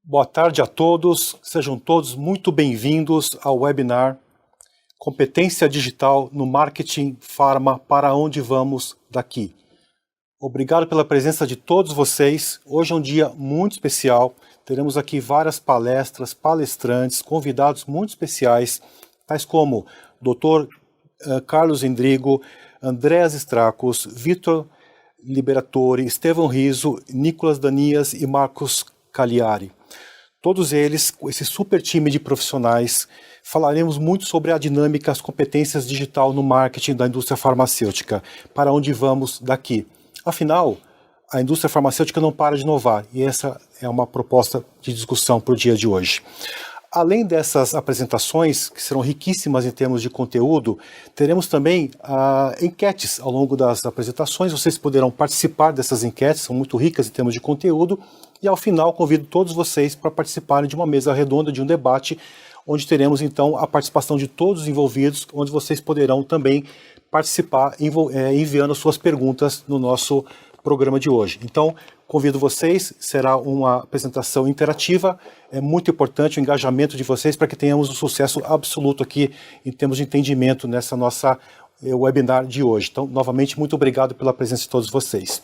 Boa tarde a todos, sejam todos muito bem-vindos ao webinar Competência Digital no Marketing Pharma, para onde vamos daqui. Obrigado pela presença de todos vocês. Hoje é um dia muito especial, teremos aqui várias palestras, palestrantes, convidados muito especiais, tais como Dr. Carlos Endrigo, Andreas Stracos, Vitor Liberatore, Estevão Riso, Nicolas Danias e Marcos Cagliari. Todos eles, esse super time de profissionais, falaremos muito sobre a dinâmica, as competências digital no marketing da indústria farmacêutica, para onde vamos daqui. Afinal, a indústria farmacêutica não para de inovar, e essa é uma proposta de discussão para o dia de hoje. Além dessas apresentações, que serão riquíssimas em termos de conteúdo, teremos também enquetes ao longo das apresentações. Vocês poderão participar dessas enquetes, são muito ricas em termos de conteúdo. E ao final, convido todos vocês para participarem de uma mesa redonda, de um debate, onde teremos então a participação de todos os envolvidos, onde vocês poderão também participar enviando suas perguntas no nosso programa de hoje. Então, convido vocês, será uma apresentação interativa, é muito importante o engajamento de vocês para que tenhamos um sucesso absoluto aqui em termos de entendimento nessa nossa webinar de hoje. Então, novamente, muito obrigado pela presença de todos vocês.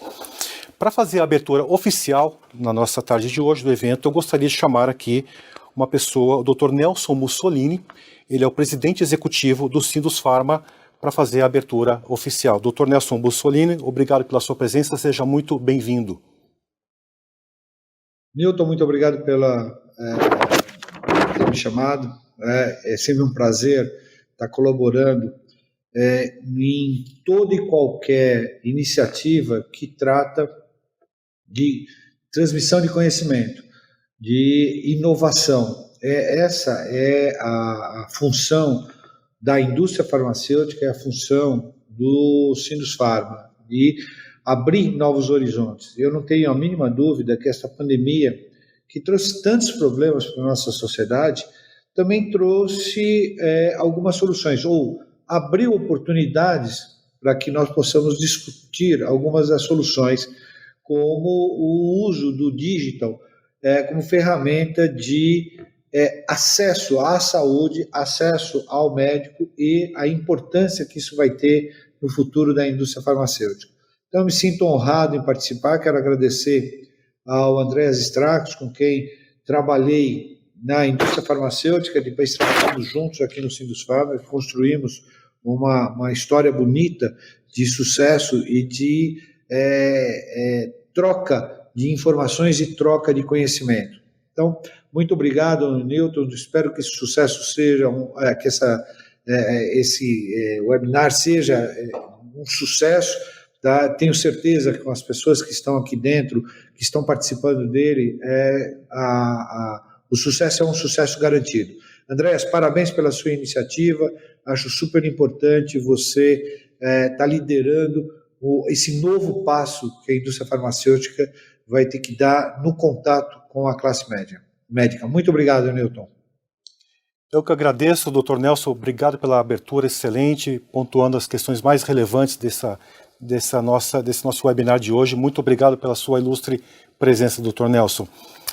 Para fazer a abertura oficial na nossa tarde de hoje do evento, eu gostaria de chamar aqui uma pessoa, o Dr. Nelson Mussolini, ele é o presidente executivo do Sindusfarma, para fazer a abertura oficial. Dr. Nelson Mussolini, obrigado pela sua presença, seja muito bem-vindo. Newton, muito obrigado por ter me chamado. É sempre um prazer estar colaborando em toda e qualquer iniciativa que trata de transmissão de conhecimento, de inovação. Essa é a função da indústria farmacêutica, é a função do Sindusfarma, de abrir novos horizontes. Eu não tenho a mínima dúvida que essa pandemia, que trouxe tantos problemas para a nossa sociedade, também trouxe algumas soluções, ou abriu oportunidades para que nós possamos discutir algumas das soluções, como o uso do digital como ferramenta de acesso à saúde, acesso ao médico e a importância que isso vai ter no futuro da indústria farmacêutica. Então, eu me sinto honrado em participar, quero agradecer ao Andreas Stracos, com quem trabalhei na indústria farmacêutica, depois trabalhamos juntos aqui no Sindusfarma, construímos uma história bonita de sucesso e de troca de informações e troca de conhecimento. Então, muito obrigado, Newton. Espero que esse sucesso seja, que esse webinar seja um sucesso. Tá? Tenho certeza que com as pessoas que estão aqui dentro, que estão participando dele, o sucesso é um sucesso garantido. Andreas, parabéns pela sua iniciativa. Acho super importante você estar liderando esse novo passo que a indústria farmacêutica vai ter que dar no contato com a classe médica. Muito obrigado, Newton. Eu que agradeço, Dr. Nelson, obrigado pela abertura excelente, pontuando as questões mais relevantes desse nosso webinar de hoje. Muito obrigado pela sua ilustre presença, Dr. Nelson.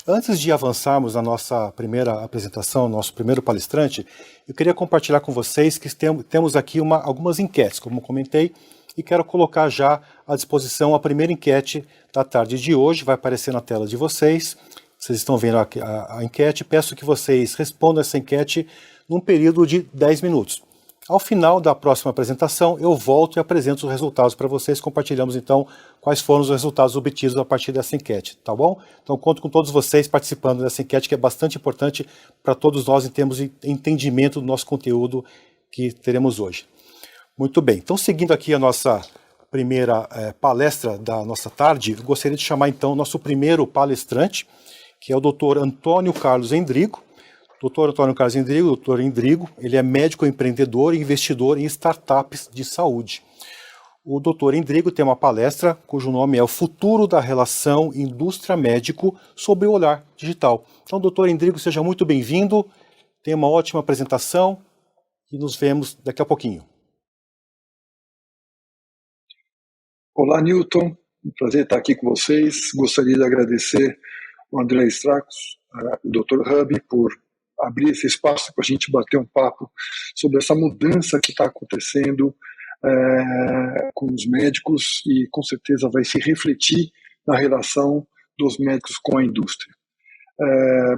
Antes de avançarmos na nossa primeira apresentação, nosso primeiro palestrante, eu queria compartilhar com vocês que temos aqui algumas enquetes, como comentei, e quero colocar já à disposição a primeira enquete da tarde de hoje, vai aparecer na tela de vocês. Vocês estão vendo a enquete, peço que vocês respondam essa enquete num período de 10 minutos. Ao final da próxima apresentação, eu volto e apresento os resultados para vocês, compartilhamos então quais foram os resultados obtidos a partir dessa enquete, tá bom? Então conto com todos vocês participando dessa enquete, que é bastante importante para todos nós em termos de entendimento do nosso conteúdo que teremos hoje. Muito bem, então seguindo aqui a nossa primeira palestra da nossa tarde, eu gostaria de chamar então o nosso primeiro palestrante, que é o Dr. Antônio Carlos Endrigo. Dr. Antônio Carlos Endrigo, Dr. Endrigo, ele é médico empreendedor e investidor em startups de saúde. O Dr. Endrigo tem uma palestra cujo nome é O Futuro da Relação Indústria-Médico sob o Olhar Digital. Então, Dr. Endrigo, seja muito bem-vindo, tenha uma ótima apresentação e nos vemos daqui a pouquinho. Olá, Newton. Um prazer estar aqui com vocês. Gostaria de agradecer o André Stracos, o Dr. Hub, por abrir esse espaço para a gente bater um papo sobre essa mudança que está acontecendo com os médicos e com certeza vai se refletir na relação dos médicos com a indústria.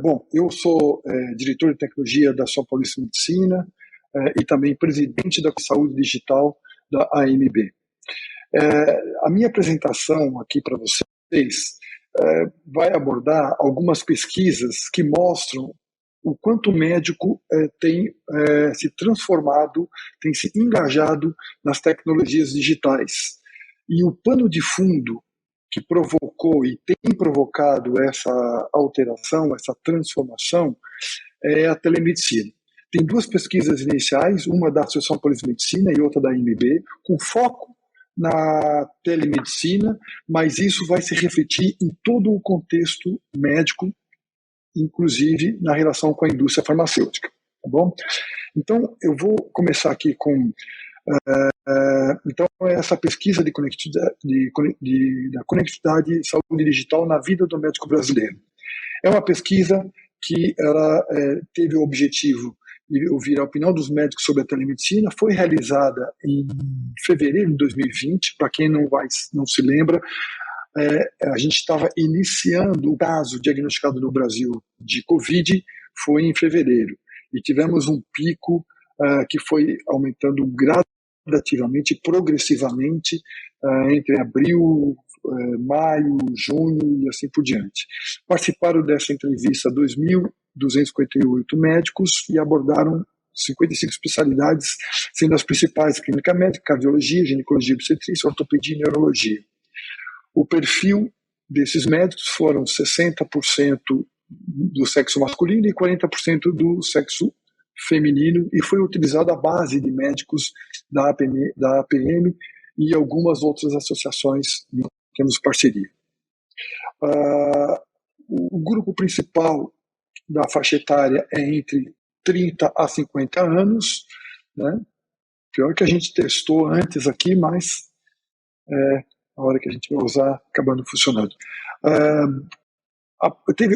Bom, eu sou diretor de tecnologia da São Paulo Medicina e também presidente da Saúde Digital da AMB. A minha apresentação aqui para vocês vai abordar algumas pesquisas que mostram o quanto o médico tem se transformado, tem se engajado nas tecnologias digitais. E o pano de fundo que provocou e tem provocado essa alteração, essa transformação, é a telemedicina. Tem duas pesquisas iniciais, uma da Associação Paulista de Medicina e outra da AMB, com foco na telemedicina, mas isso vai se refletir em todo o contexto médico, inclusive na relação com a indústria farmacêutica. Tá bom? Então, eu vou começar aqui com então, essa pesquisa da conectividade e saúde digital na vida do médico brasileiro. É uma pesquisa que ela teve o objetivo de ouvir a opinião dos médicos sobre a telemedicina, foi realizada em fevereiro de 2020, para quem não se lembra, a gente estava iniciando o caso diagnosticado no Brasil de Covid, foi em fevereiro, e tivemos um pico que foi aumentando gradativamente, progressivamente, entre abril, maio, junho e assim por diante. Participaram dessa entrevista 2.258 médicos e abordaram 55 especialidades, sendo as principais clínica médica, cardiologia, ginecologia, obstetrícia, ortopedia e neurologia. O perfil desses médicos foram 60% do sexo masculino e 40% do sexo feminino, e foi utilizada a base de médicos da APM e algumas outras associações que temos parceria. O grupo principal da faixa etária é entre 30 a 50 anos, né? Pior que a gente testou antes aqui, mas a hora que a gente vai usar acaba não funcionando.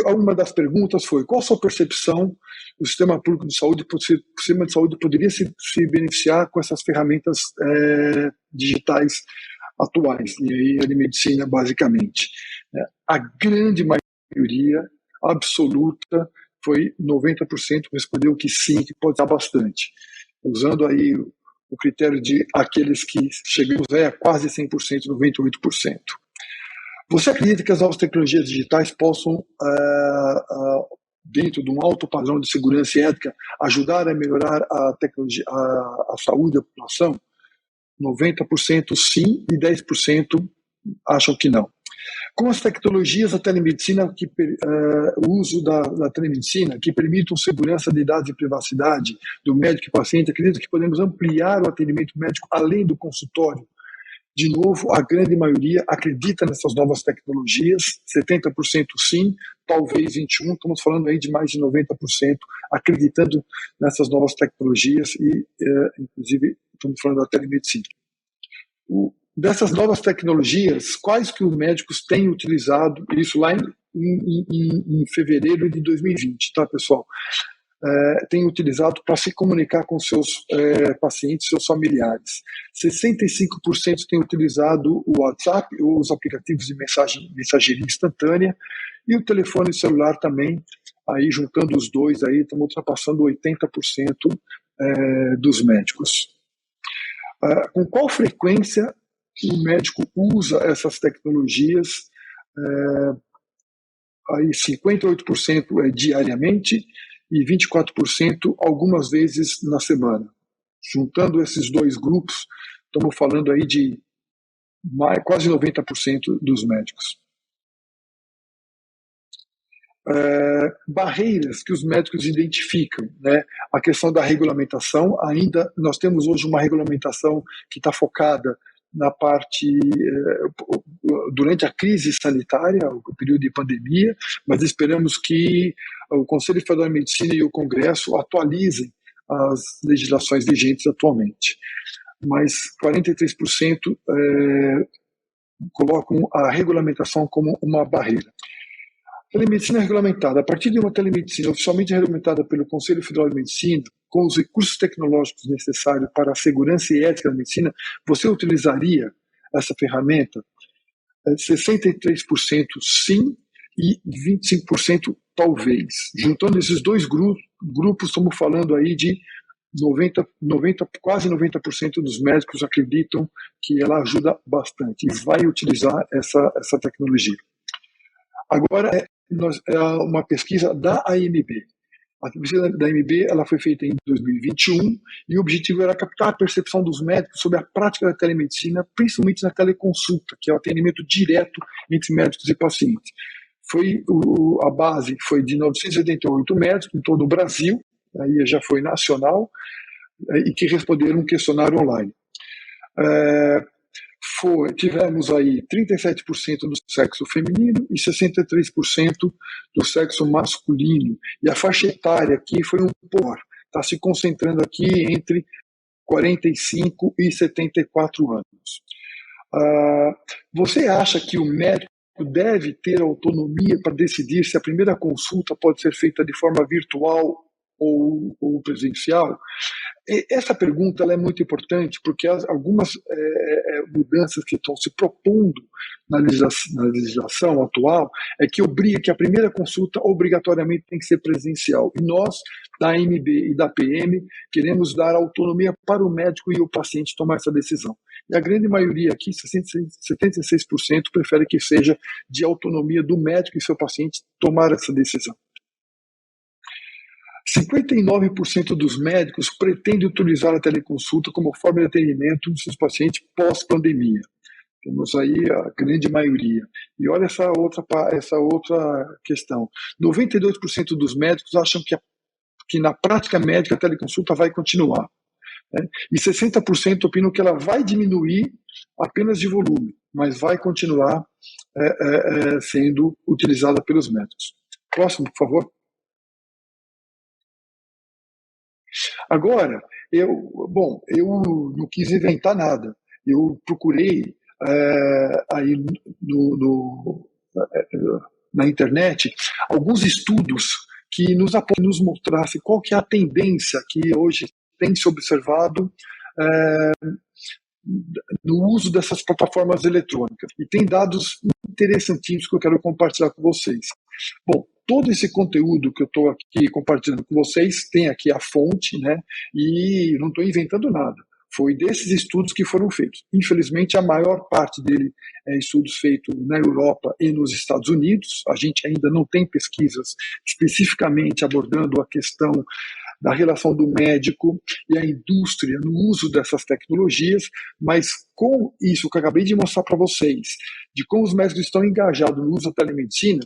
Uma das perguntas foi: qual a sua percepção do sistema público de saúde, o sistema de saúde poderia se beneficiar com essas ferramentas digitais atuais, e aí a de medicina basicamente? A grande maioria absoluta foi 90% respondeu que sim, que pode usar bastante, usando aí o critério de aqueles que chegamos a quase 100%, 98%. Você acredita que as novas tecnologias digitais possam, dentro de um alto padrão de segurança e ética, ajudar a melhorar a saúde da população? 90% sim e 10% acham que não. Com as tecnologias da telemedicina, o uso da telemedicina, que permitam segurança de dados e privacidade do médico e paciente, acredito que podemos ampliar o atendimento médico além do consultório. De novo, a grande maioria acredita nessas novas tecnologias, 70% sim, talvez 21%, estamos falando aí de mais de 90% acreditando nessas novas tecnologias e, inclusive, estamos falando da telemedicina. Dessas novas tecnologias, quais que os médicos têm utilizado, isso lá em fevereiro de 2020, tá, pessoal? Têm utilizado para se comunicar com seus pacientes, seus familiares. 65% têm utilizado o WhatsApp, ou os aplicativos de mensageria instantânea, e o telefone celular também, aí juntando os dois, aí estamos ultrapassando 80% dos médicos. Com qual frequência o médico usa essas tecnologias? Aí 58% diariamente, e 24% algumas vezes na semana. Juntando esses dois grupos, estamos falando aí de quase 90% dos médicos. Barreiras que os médicos identificam, né? A questão da regulamentação, ainda nós temos hoje uma regulamentação que está focada na parte durante a crise sanitária, o período de pandemia, mas esperamos que o Conselho Federal de Medicina e o Congresso atualizem as legislações vigentes atualmente. Mas 43% colocam a regulamentação como uma barreira. Telemedicina regulamentada. A partir de uma telemedicina oficialmente regulamentada pelo Conselho Federal de Medicina, com os recursos tecnológicos necessários para a segurança e ética da medicina, você utilizaria essa ferramenta? 63% sim e 25% talvez. Juntando esses dois grupos, estamos falando aí de quase 90% dos médicos acreditam que ela ajuda bastante e vai utilizar essa tecnologia. Agora, é uma pesquisa da AMB. A pesquisa da AMB ela foi feita em 2021 e o objetivo era captar a percepção dos médicos sobre a prática da telemedicina, principalmente na teleconsulta, que é o atendimento direto entre médicos e pacientes. A base foi de 988 médicos em todo o Brasil, aí já foi nacional, e que responderam um questionário online. Tivemos aí 37% do sexo feminino e 63% do sexo masculino. E a faixa etária aqui foi um pouco, está se concentrando aqui entre 45 e 74 anos. Você acha que o médico deve ter autonomia para decidir se a primeira consulta pode ser feita de forma virtual ou presencial? Essa pergunta ela é muito importante porque algumas mudanças que estão se propondo na legislação atual é que obriga que a primeira consulta obrigatoriamente tem que ser presencial. E nós, da AMB e da PM, queremos dar autonomia para o médico e o paciente tomar essa decisão. E a grande maioria aqui, 76%, prefere que seja de autonomia do médico e seu paciente tomar essa decisão. 59% dos médicos pretendem utilizar a teleconsulta como forma de atendimento dos seus pacientes pós-pandemia. Temos aí a grande maioria. E olha essa outra questão. 92% dos médicos acham que na prática médica a teleconsulta vai continuar. Né? E 60% opinam que ela vai diminuir apenas de volume, mas vai continuar sendo utilizada pelos médicos. Próximo, por favor. Agora, eu não quis inventar nada. Eu procurei aí na internet alguns estudos que nos mostrassem qual que é a tendência que hoje tem se observado no uso dessas plataformas eletrônicas. E tem dados interessantíssimos que eu quero compartilhar com vocês. Bom, todo esse conteúdo que eu estou aqui compartilhando com vocês tem aqui a fonte, né? E não estou inventando nada. Foi desses estudos que foram feitos. Infelizmente, a maior parte dele é estudos feitos na Europa e nos Estados Unidos. A gente ainda não tem pesquisas especificamente abordando a questão da relação do médico e a indústria no uso dessas tecnologias, mas com isso que eu acabei de mostrar para vocês, de como os médicos estão engajados no uso da telemedicina,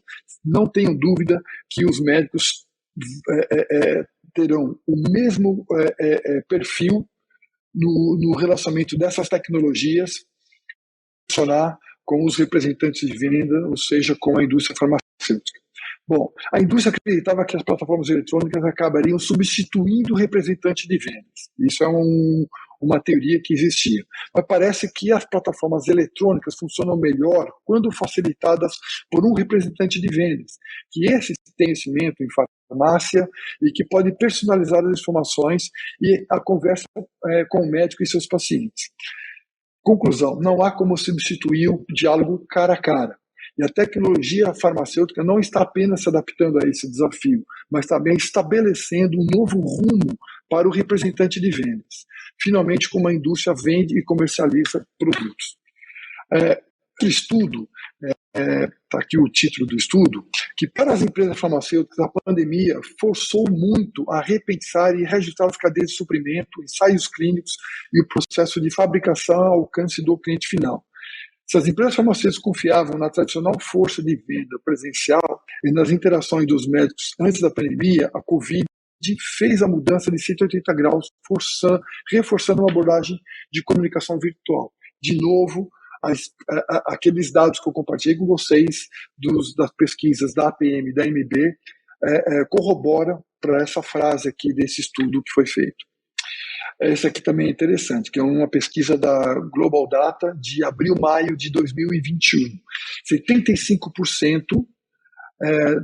não tenho dúvida que os médicos terão o mesmo perfil no relacionamento dessas tecnologias funcionar com os representantes de venda, ou seja, com a indústria farmacêutica. Bom, a indústria acreditava que as plataformas eletrônicas acabariam substituindo o representante de vendas. Isso é uma teoria que existia. Mas parece que as plataformas eletrônicas funcionam melhor quando facilitadas por um representante de vendas, que esse tem conhecimento em farmácia e que pode personalizar as informações e a conversa com o médico e seus pacientes. Conclusão, não há como substituir o diálogo cara a cara. E a tecnologia farmacêutica não está apenas se adaptando a esse desafio, mas também estabelecendo um novo rumo para o representante de vendas. Finalmente, como a indústria vende e comercializa produtos. Estudo, está aqui o título do estudo, que para as empresas farmacêuticas a pandemia forçou muito a repensar e reajustar as cadeias de suprimento, ensaios clínicos e o processo de fabricação ao alcance do cliente final. Se as empresas farmacêuticas confiavam na tradicional força de venda presencial e nas interações dos médicos antes da pandemia, a Covid fez a mudança de 180 graus, reforçando uma abordagem de comunicação virtual. De novo, aqueles dados que eu compartilhei com vocês das pesquisas da APM e da MB corroboram para essa frase aqui desse estudo que foi feito. Essa aqui também é interessante, que é uma pesquisa da Global Data de abril-maio de 2021. 75%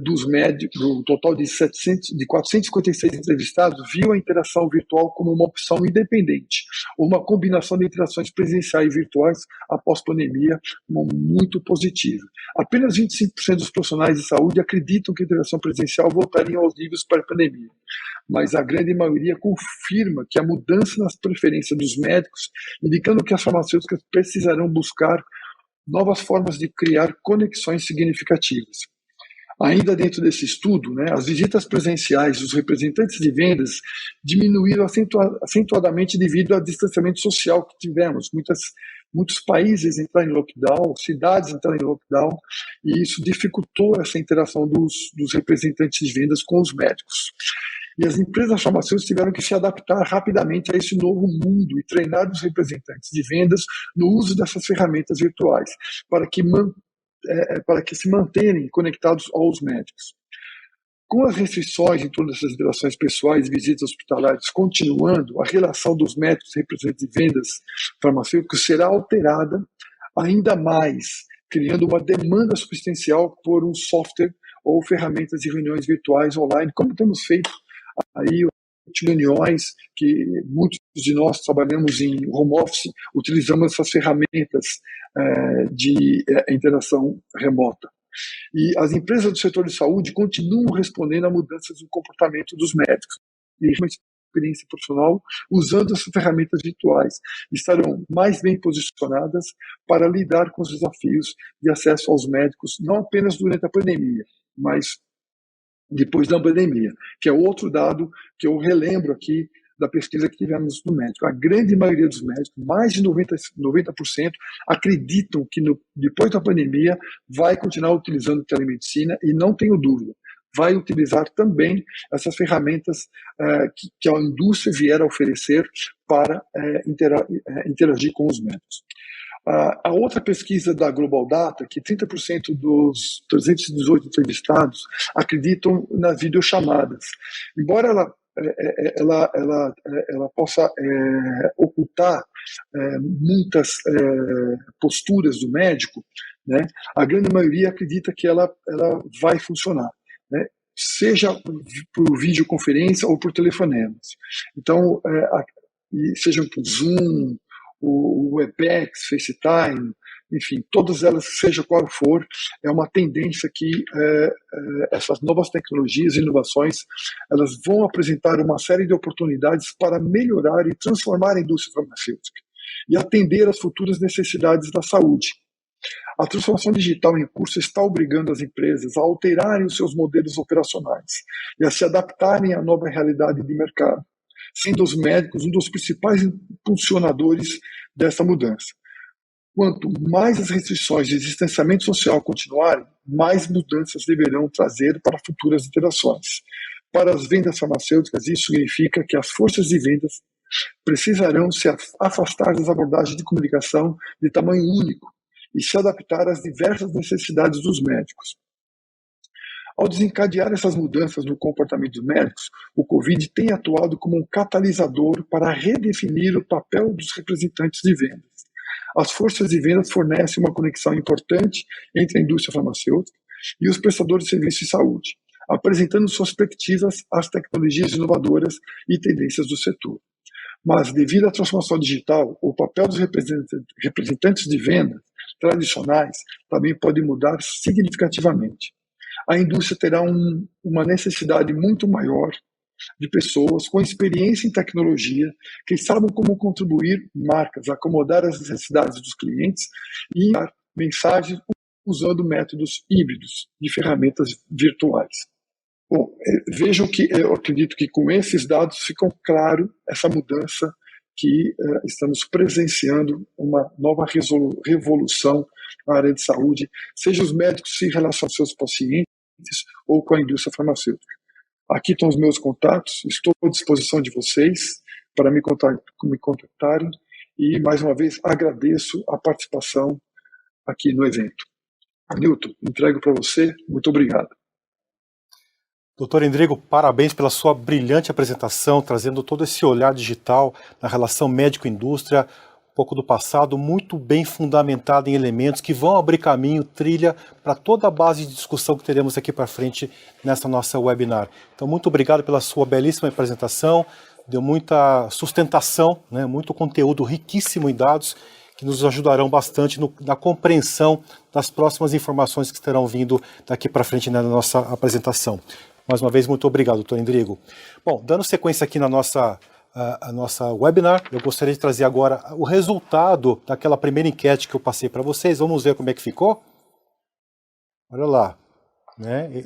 dos médicos, do total de 456 entrevistados, viu a interação virtual como uma opção independente, uma combinação de interações presenciais e virtuais após pandemia, muito positiva. Apenas 25% dos profissionais de saúde acreditam que a interação presencial voltaria aos níveis pré-pandemia, mas a grande maioria confirma que a mudança nas preferências dos médicos, indicando que as farmacêuticas precisarão buscar novas formas de criar conexões significativas. Ainda dentro desse estudo, as visitas presenciais dos representantes de vendas diminuíram acentuadamente devido ao distanciamento social que tivemos. Muitos países entraram em lockdown, cidades entraram em lockdown, e isso dificultou essa interação dos representantes de vendas com os médicos. E as empresas farmacêuticas tiveram que se adaptar rapidamente a esse novo mundo e treinar os representantes de vendas no uso dessas ferramentas virtuais, para que se manterem conectados aos médicos. Com as restrições em torno dessas interações pessoais e visitas hospitalares continuando, a relação dos médicos e representantes de vendas farmacêuticas será alterada ainda mais, criando uma demanda substancial por um software ou ferramentas de reuniões virtuais online, como temos feito aí reuniões que muitos de nós trabalhamos em home office, utilizamos essas ferramentas de interação remota. E as empresas do setor de saúde continuam respondendo a mudanças no comportamento dos médicos. E uma experiência profissional usando essas ferramentas virtuais estarão mais bem posicionadas para lidar com os desafios de acesso aos médicos, não apenas durante a pandemia, mas depois da pandemia, que é outro dado que eu relembro aqui da pesquisa que tivemos no médico. A grande maioria dos médicos, mais de 90%, acreditam que depois da pandemia vai continuar utilizando telemedicina e não tenho dúvida, vai utilizar também essas ferramentas que a indústria vier a oferecer para interagir com os médicos. A outra pesquisa da Global Data, que 30% dos 318 entrevistados acreditam nas videochamadas. Embora ela possa ocultar muitas posturas do médico, a grande maioria acredita que ela vai funcionar, seja por videoconferência ou por telefonemas. Então, sejam por Zoom, o Webex, FaceTime, enfim, todas elas, seja qual for, é uma tendência que essas novas tecnologias e inovações, elas vão apresentar uma série de oportunidades para melhorar e transformar a indústria farmacêutica e atender às futuras necessidades da saúde. A transformação digital em curso está obrigando as empresas a alterarem os seus modelos operacionais e a se adaptarem à nova realidade de mercado, sendo os médicos um dos principais impulsionadores dessa mudança. Quanto mais as restrições de distanciamento social continuarem, mais mudanças deverão trazer para futuras interações. Para as vendas farmacêuticas, isso significa que as forças de vendas precisarão se afastar das abordagens de comunicação de tamanho único e se adaptar às diversas necessidades dos médicos. Ao desencadear essas mudanças no comportamento dos médicos, o Covid tem atuado como um catalisador para redefinir o papel dos representantes de vendas. As forças de vendas fornecem uma conexão importante entre a indústria farmacêutica e os prestadores de serviços de saúde, apresentando suas perspectivas às tecnologias inovadoras e tendências do setor. Mas, devido à transformação digital, o papel dos representantes de vendas tradicionais também pode mudar significativamente. A indústria terá uma necessidade muito maior de pessoas com experiência em tecnologia que saibam como contribuir marcas, acomodar as necessidades dos clientes e enviar mensagens usando métodos híbridos de ferramentas virtuais. Bom, vejam que eu acredito que com esses dados ficam claro essa mudança que estamos presenciando, uma nova revolução na área de saúde, seja os médicos se relacionam com seus pacientes ou com a indústria farmacêutica. Aqui estão os meus contatos, estou à disposição de vocês para me contactarem e, mais uma vez, agradeço a participação aqui no evento. Newton, entrego para você, muito obrigado. Doutor Endrigo, parabéns pela sua brilhante apresentação, trazendo todo esse olhar digital na relação médico-indústria, pouco do passado, muito bem fundamentada em elementos que vão abrir caminho, trilha, para toda a base de discussão que teremos aqui para frente nessa nossa webinar. Então, muito obrigado pela sua belíssima apresentação, deu muita sustentação, né, muito conteúdo riquíssimo em dados, que nos ajudarão bastante na compreensão das próximas informações que estarão vindo daqui para frente na nossa apresentação. Mais uma vez, muito obrigado, doutor Endrigo. Bom, dando sequência aqui na nossa webinar, eu gostaria de trazer agora o resultado daquela primeira enquete que eu passei para vocês. Vamos ver como é que ficou? Olha lá, né?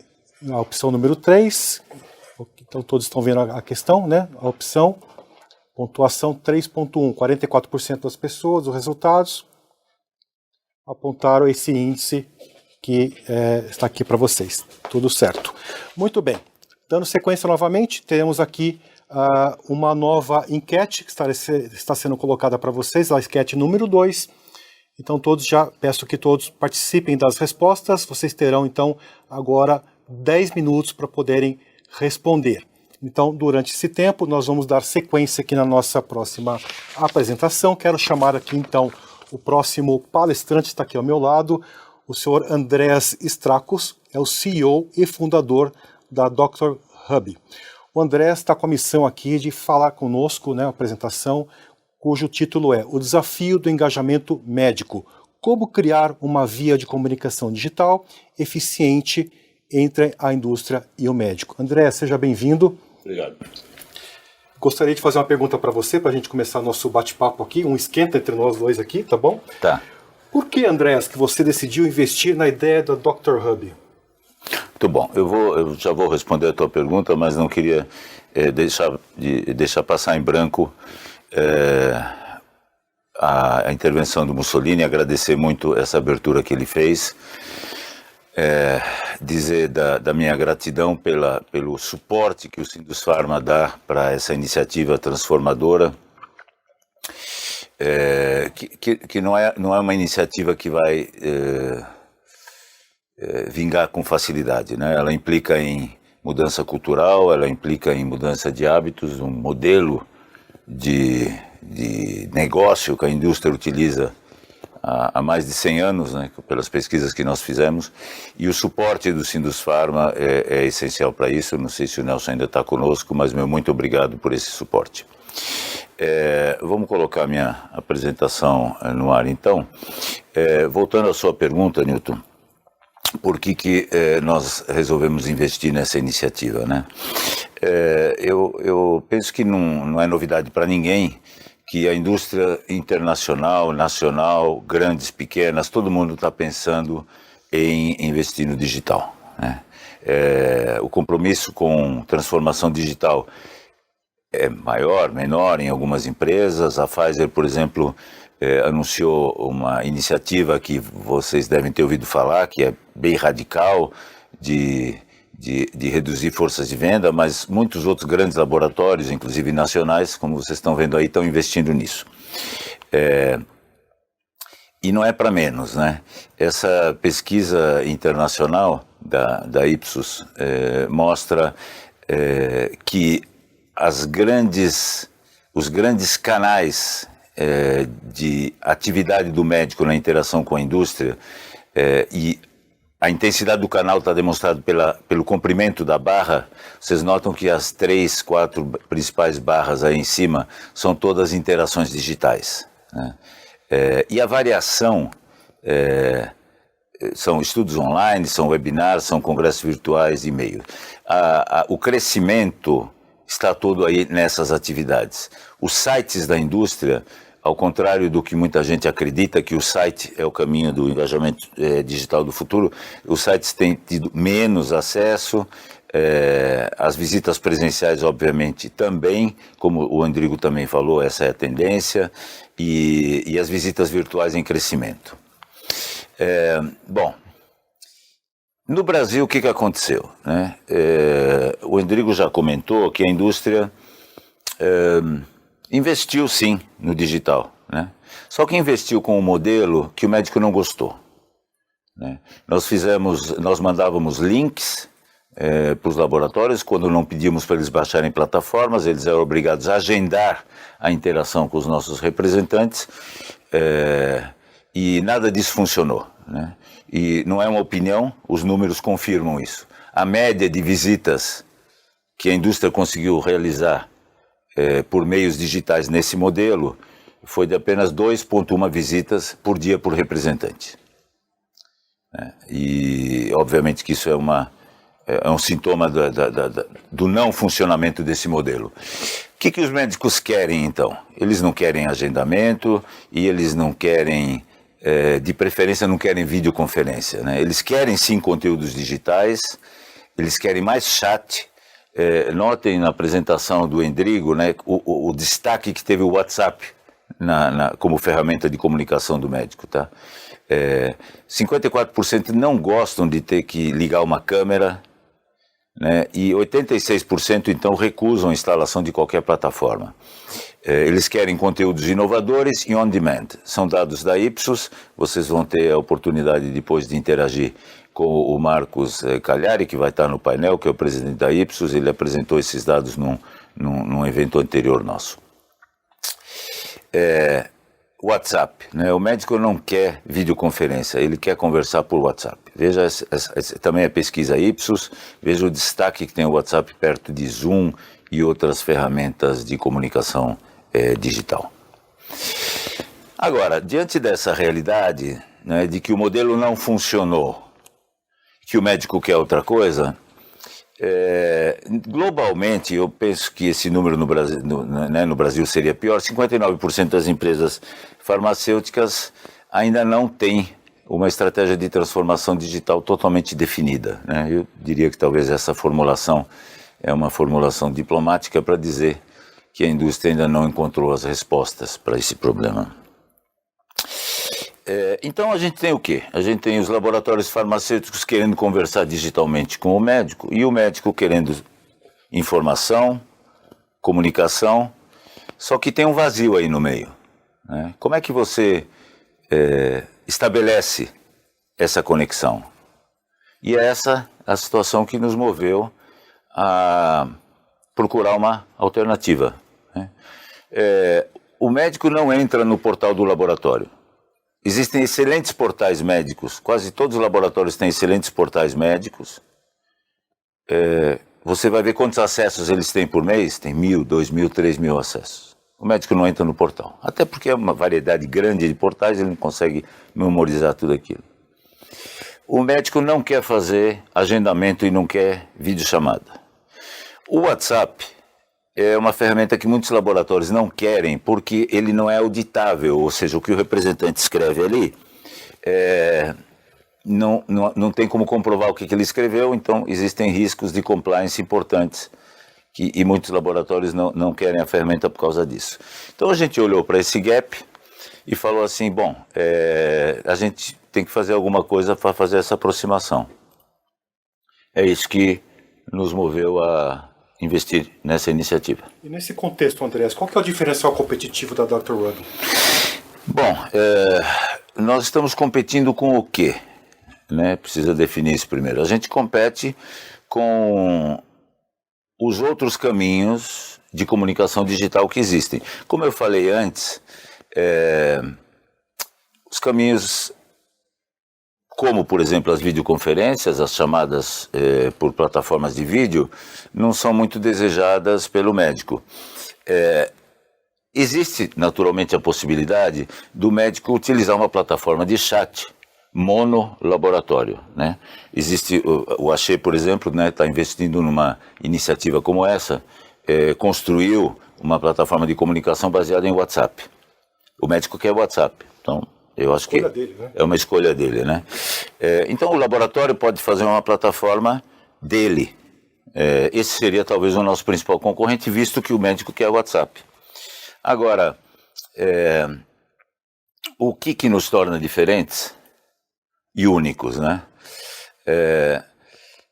A opção número 3, então todos estão vendo a questão, né? A opção, pontuação 3.1, 44% das pessoas, os resultados apontaram esse índice que está aqui para vocês. Tudo certo. Muito bem. Dando sequência novamente, teremos aqui uma nova enquete que está sendo colocada para vocês, a enquete número 2. Então peço que todos participem das respostas. Vocês terão então agora 10 minutos para poderem responder. Então, durante esse tempo, nós vamos dar sequência aqui na nossa próxima apresentação. Quero chamar aqui então o próximo palestrante, está aqui ao meu lado, o senhor Andrés Stracos, é o CEO e fundador da Dr. Hub. O André está com a missão aqui de falar conosco, né, uma apresentação cujo título é O Desafio do Engajamento Médico, como criar uma via de comunicação digital eficiente entre a indústria e o médico. André, seja bem-vindo. Obrigado. Gostaria de fazer uma pergunta para você, para a gente começar nosso bate-papo aqui, um esquenta entre nós dois aqui, tá bom? Tá. Por que, André, que você decidiu investir na ideia da Dr. Hub? Muito bom. Eu já vou responder a tua pergunta, mas não queria deixar passar em branco a intervenção do Mussolini, agradecer muito essa abertura que ele fez, dizer da minha gratidão pelo suporte que o Sindusfarma dá para essa iniciativa transformadora, que não é uma iniciativa que vai vingar com facilidade, né? Ela implica em mudança cultural, ela implica em mudança de hábitos, um modelo de negócio que a indústria utiliza há mais de 100 anos, né, pelas pesquisas que nós fizemos, e o suporte do Sindusfarma é essencial para isso. Não sei se o Nelson ainda está conosco, mas muito obrigado por esse suporte. Vamos colocar minha apresentação no ar, então. Voltando à sua pergunta, Newton, por que nós resolvemos investir nessa iniciativa, né? Eu penso que não é novidade para ninguém que a indústria internacional, nacional, grandes, pequenas, todo mundo está pensando em investir no digital, né? O compromisso com transformação digital é maior, menor em algumas empresas. A Pfizer, por exemplo, anunciou uma iniciativa que vocês devem ter ouvido falar, que é bem radical, de reduzir forças de venda, mas muitos outros grandes laboratórios, inclusive nacionais, como vocês estão vendo aí, estão investindo nisso. E não é para menos, né? Essa pesquisa internacional da Ipsos mostra que os grandes canais de atividade do médico na interação com a indústria, e a intensidade do canal está demonstrado pelo comprimento da barra. Vocês notam que as 3, 4 principais barras aí em cima são todas interações digitais, né? E a variação são estudos online, são webinars, são congressos virtuais, e-mail. O crescimento está todo aí nessas atividades. Os sites da indústria, ao contrário do que muita gente acredita, que o site é o caminho do engajamento digital do futuro, os sites têm tido menos acesso, as visitas presenciais, obviamente, também, como o Endrigo também falou, essa é a tendência, e as visitas virtuais em crescimento. Bom, no Brasil, o que aconteceu, né? O Endrigo já comentou que a indústria investiu sim no digital, né? Só que investiu com um modelo que o médico não gostou, né? Nós mandávamos links para os laboratórios. Quando não pedimos para eles baixarem plataformas, eles eram obrigados a agendar a interação com os nossos representantes, e nada disso funcionou, né? E não é uma opinião, os números confirmam isso. A média de visitas que a indústria conseguiu realizar por meios digitais nesse modelo foi de apenas 2,1 visitas por dia por representante. E obviamente que isso é um sintoma do não funcionamento desse modelo. O que os médicos querem, então? Eles não querem agendamento e eles não querem, de preferência, não querem videoconferência, né? Eles querem, sim, conteúdos digitais, eles querem mais chat. Notem na apresentação do Endrigo, né, o destaque que teve o WhatsApp como ferramenta de comunicação do médico, tá? 54% não gostam de ter que ligar uma câmera, né, e 86% então recusam a instalação de qualquer plataforma. Eles querem conteúdos inovadores e on-demand. São dados da Ipsos, vocês vão ter a oportunidade depois de interagir com o Marcos Cagliari, que vai estar no painel, que é o presidente da Ipsos. Ele apresentou esses dados num evento anterior nosso. WhatsApp, né? O médico não quer videoconferência, ele quer conversar por WhatsApp. Veja, também a pesquisa Ipsos, veja o destaque que tem o WhatsApp perto de Zoom e outras ferramentas de comunicação digital. Agora, diante dessa realidade, né, de que o modelo não funcionou, que o médico quer outra coisa, globalmente, eu penso que esse número no Brasil seria pior. 59% das empresas farmacêuticas ainda não têm uma estratégia de transformação digital totalmente definida, né? Eu diria que talvez essa formulação é uma formulação diplomática para dizer que a indústria ainda não encontrou as respostas para esse problema. Então a gente tem o quê? A gente tem os laboratórios farmacêuticos querendo conversar digitalmente com o médico e o médico querendo informação, comunicação, só que tem um vazio aí no meio, né? Como é que você estabelece essa conexão? E é essa a situação que nos moveu a procurar uma alternativa, né? O médico não entra no portal do laboratório. Existem excelentes portais médicos, quase todos os laboratórios têm excelentes portais médicos. Você vai ver quantos acessos eles têm por mês, tem 1.000, 2.000, 3.000 acessos. O médico não entra no portal, até porque é uma variedade grande de portais, ele não consegue memorizar tudo aquilo. O médico não quer fazer agendamento e não quer videochamada. O WhatsApp é uma ferramenta que muitos laboratórios não querem porque ele não é auditável, ou seja, o que o representante escreve ali não tem como comprovar o que ele escreveu, então existem riscos de compliance importantes e muitos laboratórios não querem a ferramenta por causa disso. Então a gente olhou para esse gap e falou assim, bom, a gente tem que fazer alguma coisa para fazer essa aproximação. É isso que nos moveu a investir nessa iniciativa. E nesse contexto, Andreas, qual que é o diferencial competitivo da Dr. Ruby? Bom, nós estamos competindo com o quê? Né? Precisa definir isso primeiro. A gente compete com os outros caminhos de comunicação digital que existem. Como eu falei antes, os caminhos como, por exemplo, as videoconferências, as chamadas por plataformas de vídeo, não são muito desejadas pelo médico. Existe, naturalmente, a possibilidade do médico utilizar uma plataforma de chat monolaboratório, né? Existe o Axê, por exemplo, né, está investindo numa iniciativa como essa, construiu uma plataforma de comunicação baseada em WhatsApp. O médico quer WhatsApp, então eu acho que dele, né? É uma escolha dele, né? Então o laboratório pode fazer uma plataforma dele. Esse seria talvez o nosso principal concorrente, visto que o médico quer WhatsApp. Agora, o que nos torna diferentes e únicos, né?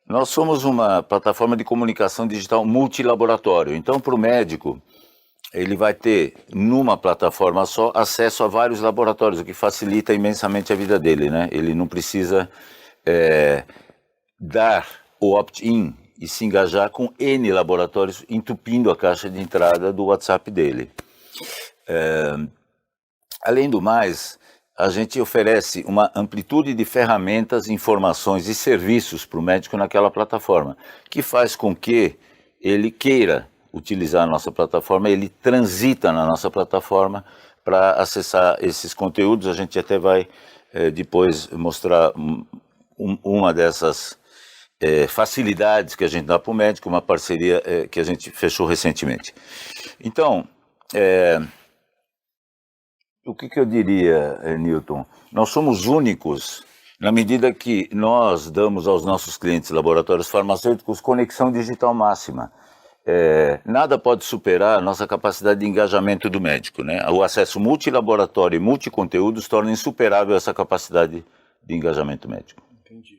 Nós somos uma plataforma de comunicação digital multilaboratório. Então, para o médico, ele vai ter, numa plataforma só, acesso a vários laboratórios, o que facilita imensamente a vida dele, né? Ele não precisa dar o opt-in e se engajar com N laboratórios entupindo a caixa de entrada do WhatsApp dele. Além do mais, a gente oferece uma amplitude de ferramentas, informações e serviços para o médico naquela plataforma, que faz com que ele queira utilizar a nossa plataforma, ele transita na nossa plataforma para acessar esses conteúdos. A gente até vai depois mostrar uma dessas facilidades que a gente dá para o médico, uma parceria que a gente fechou recentemente. Então, o que eu diria, Newton? Nós somos únicos na medida que nós damos aos nossos clientes laboratórios farmacêuticos conexão digital máxima. Nada pode superar a nossa capacidade de engajamento do médico, né? O acesso multilaboratório e multiconteúdos torna insuperável essa capacidade de engajamento médico. Entendi.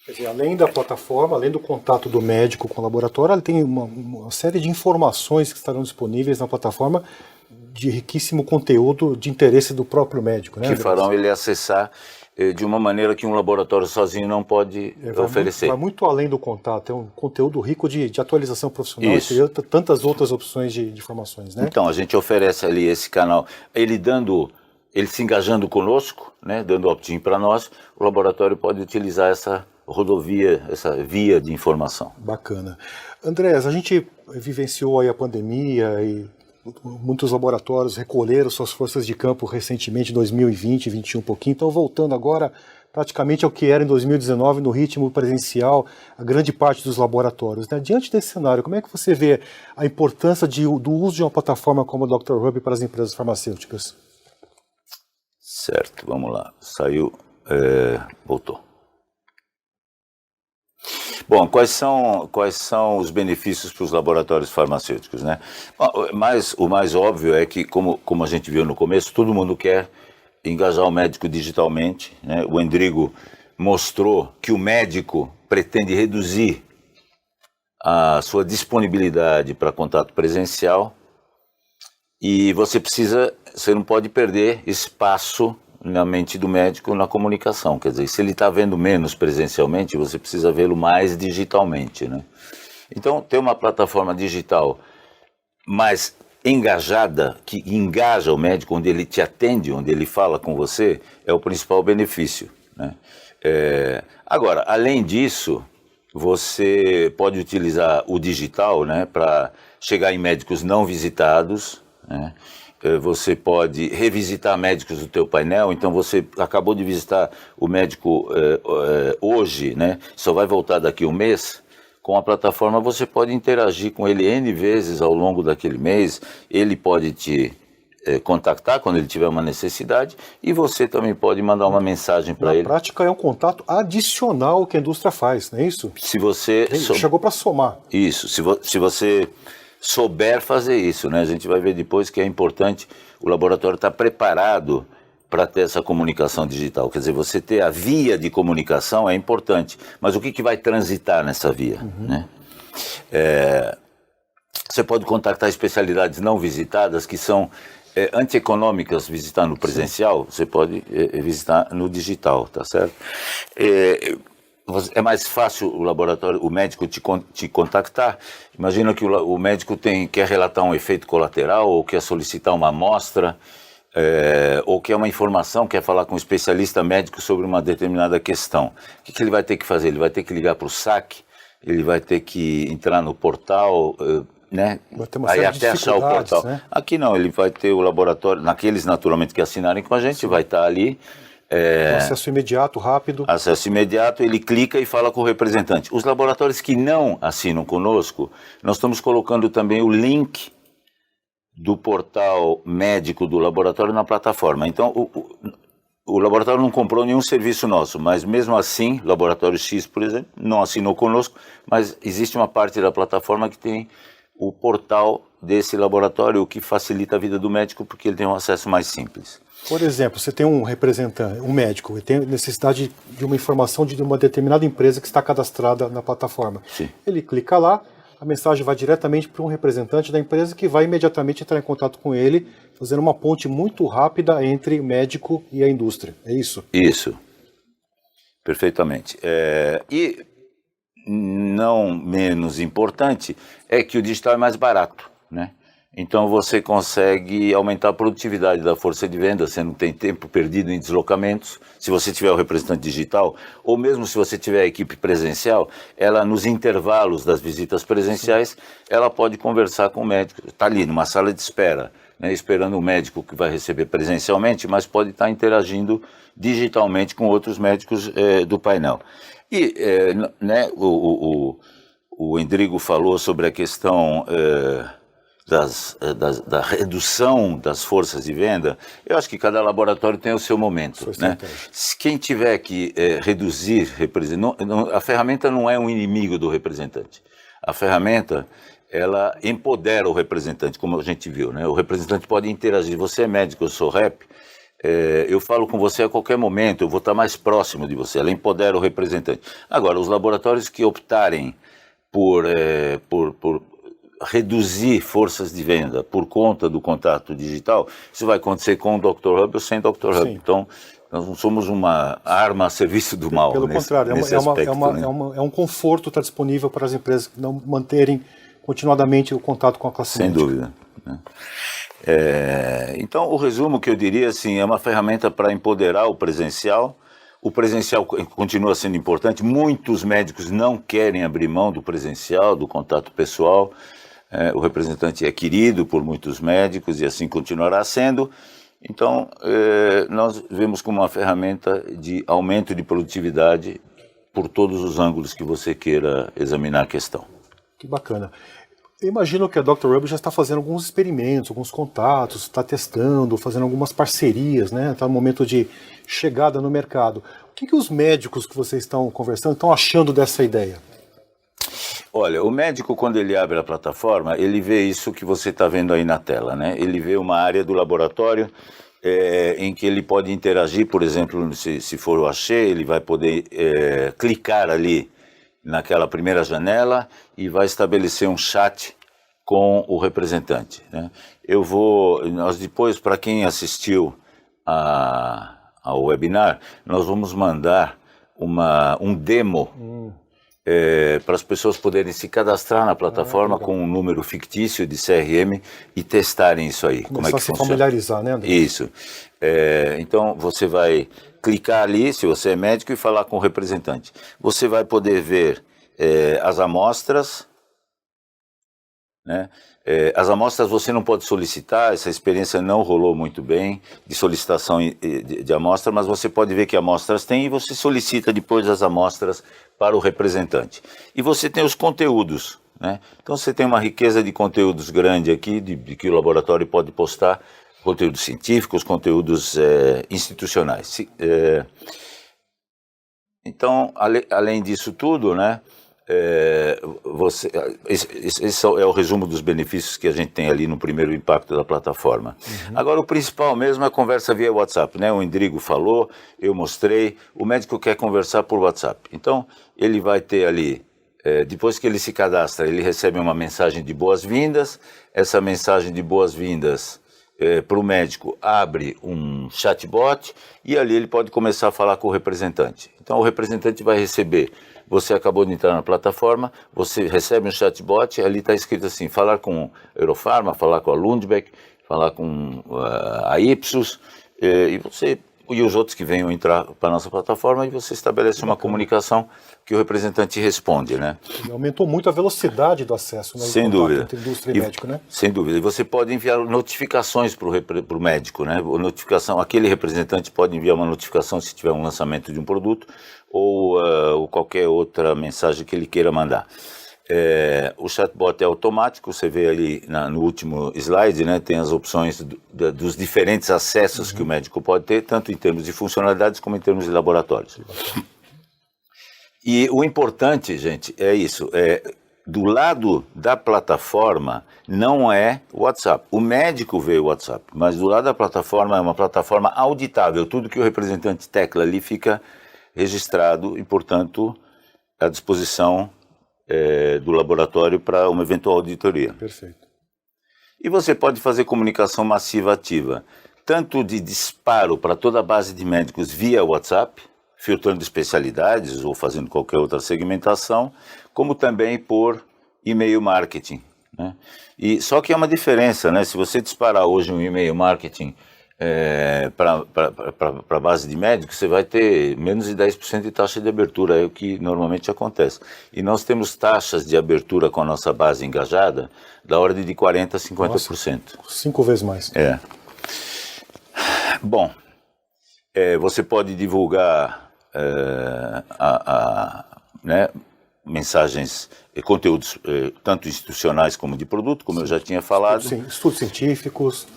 Quer dizer, além da plataforma, além do contato do médico com o laboratório, ele tem uma série de informações que estarão disponíveis na plataforma de riquíssimo conteúdo de interesse do próprio médico, né? Que farão ele acessar de uma maneira que um laboratório sozinho não pode oferecer. Vai muito além do contato, é um conteúdo rico de atualização profissional, Isso. e tantas outras opções de informações, né? Então, a gente oferece ali esse canal, ele se engajando conosco, né, dando opt-in para nós, o laboratório pode utilizar essa rodovia, essa via de informação. Bacana. Andrés, a gente vivenciou aí a pandemia e muitos laboratórios recolheram suas forças de campo recentemente, em 2020, 2021 um pouquinho, então voltando agora praticamente ao que era em 2019 no ritmo presencial, a grande parte dos laboratórios, né? Diante desse cenário, como é que você vê a importância do uso de uma plataforma como a Dr. Hub para as empresas farmacêuticas? Certo, vamos lá. Saiu, voltou. Bom, quais são os benefícios para os laboratórios farmacêuticos, né? O mais óbvio é que, como a gente viu no começo, todo mundo quer engajar o médico digitalmente, né? O Endrigo mostrou que o médico pretende reduzir a sua disponibilidade para contato presencial e você não pode perder espaço na mente do médico na comunicação. Quer dizer, se ele está vendo menos presencialmente, você precisa vê-lo mais digitalmente, né? Então, ter uma plataforma digital mais engajada, que engaja o médico, onde ele te atende, onde ele fala com você, é o principal benefício, né? Agora, além disso, você pode utilizar o digital, né, para chegar em médicos não visitados, né? Você pode revisitar médicos do teu painel, então você acabou de visitar o médico hoje, né? Só vai voltar daqui um mês. Com a plataforma você pode interagir com ele N vezes ao longo daquele mês, ele pode te contactar quando ele tiver uma necessidade e você também pode mandar uma mensagem para ele. Na prática é um contato adicional que a indústria faz, não é isso? Se você... Chegou para somar. Isso, se você souber fazer isso, né? A gente vai ver depois que é importante o laboratório estar preparado para ter essa comunicação digital. Quer dizer, você ter a via de comunicação é importante, mas o que vai transitar nessa via, né? Você pode contactar especialidades não visitadas que são antieconômicas visitar no presencial, você pode visitar no digital, tá certo? É mais fácil o médico te contactar. Imagina que o médico quer relatar um efeito colateral ou quer solicitar uma amostra, ou quer uma informação, quer falar com um especialista médico sobre uma determinada questão. O que ele vai ter que fazer? Ele vai ter que ligar para o SAC, ele vai ter que entrar no portal, né? Vai ter uma série de até achar o portal. né? Aqui não, ele vai ter o laboratório, naqueles naturalmente que assinarem com a gente, vai estar ali. Acesso imediato, rápido. Acesso imediato, ele clica e fala com o representante. Os laboratórios que não assinam conosco, nós estamos colocando também o link do portal médico do laboratório na plataforma. Então, o laboratório não comprou nenhum serviço nosso, mas mesmo assim, Laboratório X, por exemplo, não assinou conosco, mas existe uma parte da plataforma que tem o portal desse laboratório, o que facilita a vida do médico, porque ele tem um acesso mais simples. Por exemplo, você tem um representante, um médico, e tem necessidade de uma informação de uma determinada empresa que está cadastrada na plataforma. Sim. Ele clica lá, a mensagem vai diretamente para um representante da empresa que vai imediatamente entrar em contato com ele, fazendo uma ponte muito rápida entre o médico e a indústria. É isso? Isso. Perfeitamente. E não menos importante, é que o digital é mais barato, né? Então você consegue aumentar a produtividade da força de venda, você não tem tempo perdido em deslocamentos. Se você tiver o representante digital, ou mesmo se você tiver a equipe presencial, ela nos intervalos das visitas presenciais, ela pode conversar com o médico. Está ali numa sala de espera, né, esperando o médico que vai receber presencialmente, mas pode estar interagindo digitalmente com outros médicos do painel. E né, o Endrigo falou sobre a questão da redução das forças de venda. Eu acho que cada laboratório tem o seu momento, né? Quem tiver que reduzir, a ferramenta não é um inimigo do representante. A ferramenta, ela empodera o representante, como a gente viu, né? O representante pode interagir. Você é médico, eu sou rep, eu falo com você a qualquer momento, eu vou estar mais próximo de você. Ela empodera o representante. Agora, os laboratórios que optarem por reduzir forças de venda por conta do contato digital, isso vai acontecer com o Dr. Hub ou sem Dr. Hub. Sim. Então, nós não somos uma arma a serviço do mal. Pelo contrário, é um conforto estar disponível para as empresas não manterem continuadamente o contato com a classe médica. Sem dúvida. Né? Então, o resumo que eu diria assim, é uma ferramenta para empoderar o presencial. O presencial continua sendo importante. Muitos médicos não querem abrir mão do presencial, do contato pessoal. O representante é querido por muitos médicos e assim continuará sendo. Então, nós vemos como uma ferramenta de aumento de produtividade por todos os ângulos que você queira examinar a questão. Que bacana. Eu imagino que a Dr. Hub já está fazendo alguns experimentos, alguns contatos, está testando, fazendo algumas parcerias, né? Está no momento de chegada no mercado. O que os médicos que vocês estão conversando estão achando dessa ideia? Olha, o médico, quando ele abre a plataforma, ele vê isso que você está vendo aí na tela, né? Ele vê uma área do laboratório em que ele pode interagir, por exemplo, se for o Axê, ele vai poder clicar ali naquela primeira janela e vai estabelecer um chat com o representante, né? Nós depois, para quem assistiu ao webinar, nós vamos mandar um demo para as pessoas poderem se cadastrar na plataforma com um número fictício de CRM e testarem isso aí. Como é que funciona? Familiarizar, né, André? Isso. Então, você vai clicar ali, se você é médico, e falar com o representante. Você vai poder ver as amostras, né? As amostras você não pode solicitar, essa experiência não rolou muito bem de solicitação de amostra, mas você pode ver que amostras tem e você solicita depois as amostras para o representante. E você tem os conteúdos, né? Então você tem uma riqueza de conteúdos grande aqui, de que o laboratório pode postar, conteúdos científicos, conteúdos institucionais. Então, além disso tudo, né? Esse é o resumo dos benefícios que a gente tem ali no primeiro impacto da plataforma. Agora, o principal mesmo é a conversa via WhatsApp, né? O Endrigo falou, eu mostrei, o médico quer conversar por WhatsApp. Então, ele vai ter ali, depois que ele se cadastra, ele recebe uma mensagem de boas-vindas. Essa mensagem de boas-vindas para o médico abre um chatbot e ali ele pode começar a falar com o representante. Então, o representante vai receber. Você acabou de entrar na plataforma, você recebe um chatbot, ali está escrito assim, falar com a Eurofarma, falar com a Lundbeck, falar com a Ipsos, e os outros que venham entrar para a nossa plataforma, e você estabelece uma comunicação que o representante responde, né? Aumentou muito a velocidade do acesso, né? Sem dúvida. Entre indústria e médico, né? Sem dúvida. E você pode enviar notificações para o médico, né? Aquele representante pode enviar uma notificação se tiver um lançamento de um produto ou qualquer outra mensagem que ele queira mandar. O chatbot é automático, você vê ali no último slide, né, tem as opções dos diferentes acessos que o médico pode ter, tanto em termos de funcionalidades como em termos de laboratórios. E o importante, gente, é isso, do lado da plataforma não é o WhatsApp. O médico vê o WhatsApp, mas do lado da plataforma é uma plataforma auditável, tudo que o representante tecla ali fica registrado e, portanto, à disposição do laboratório para uma eventual auditoria. Perfeito. E você pode fazer comunicação massiva ativa, tanto de disparo para toda a base de médicos via WhatsApp, filtrando especialidades ou fazendo qualquer outra segmentação, como também por e-mail marketing, né? E só que é uma diferença, né? Se você disparar hoje um e-mail marketing para a base de médicos, você vai ter menos de 10% de taxa de abertura, é o que normalmente acontece. E nós temos taxas de abertura com a nossa base engajada da ordem de 40% a 50%. Nossa, 5 vezes mais. Bom, você pode divulgar né, mensagens, conteúdos tanto institucionais como de produto, como eu já tinha falado. Sim, estudos científicos,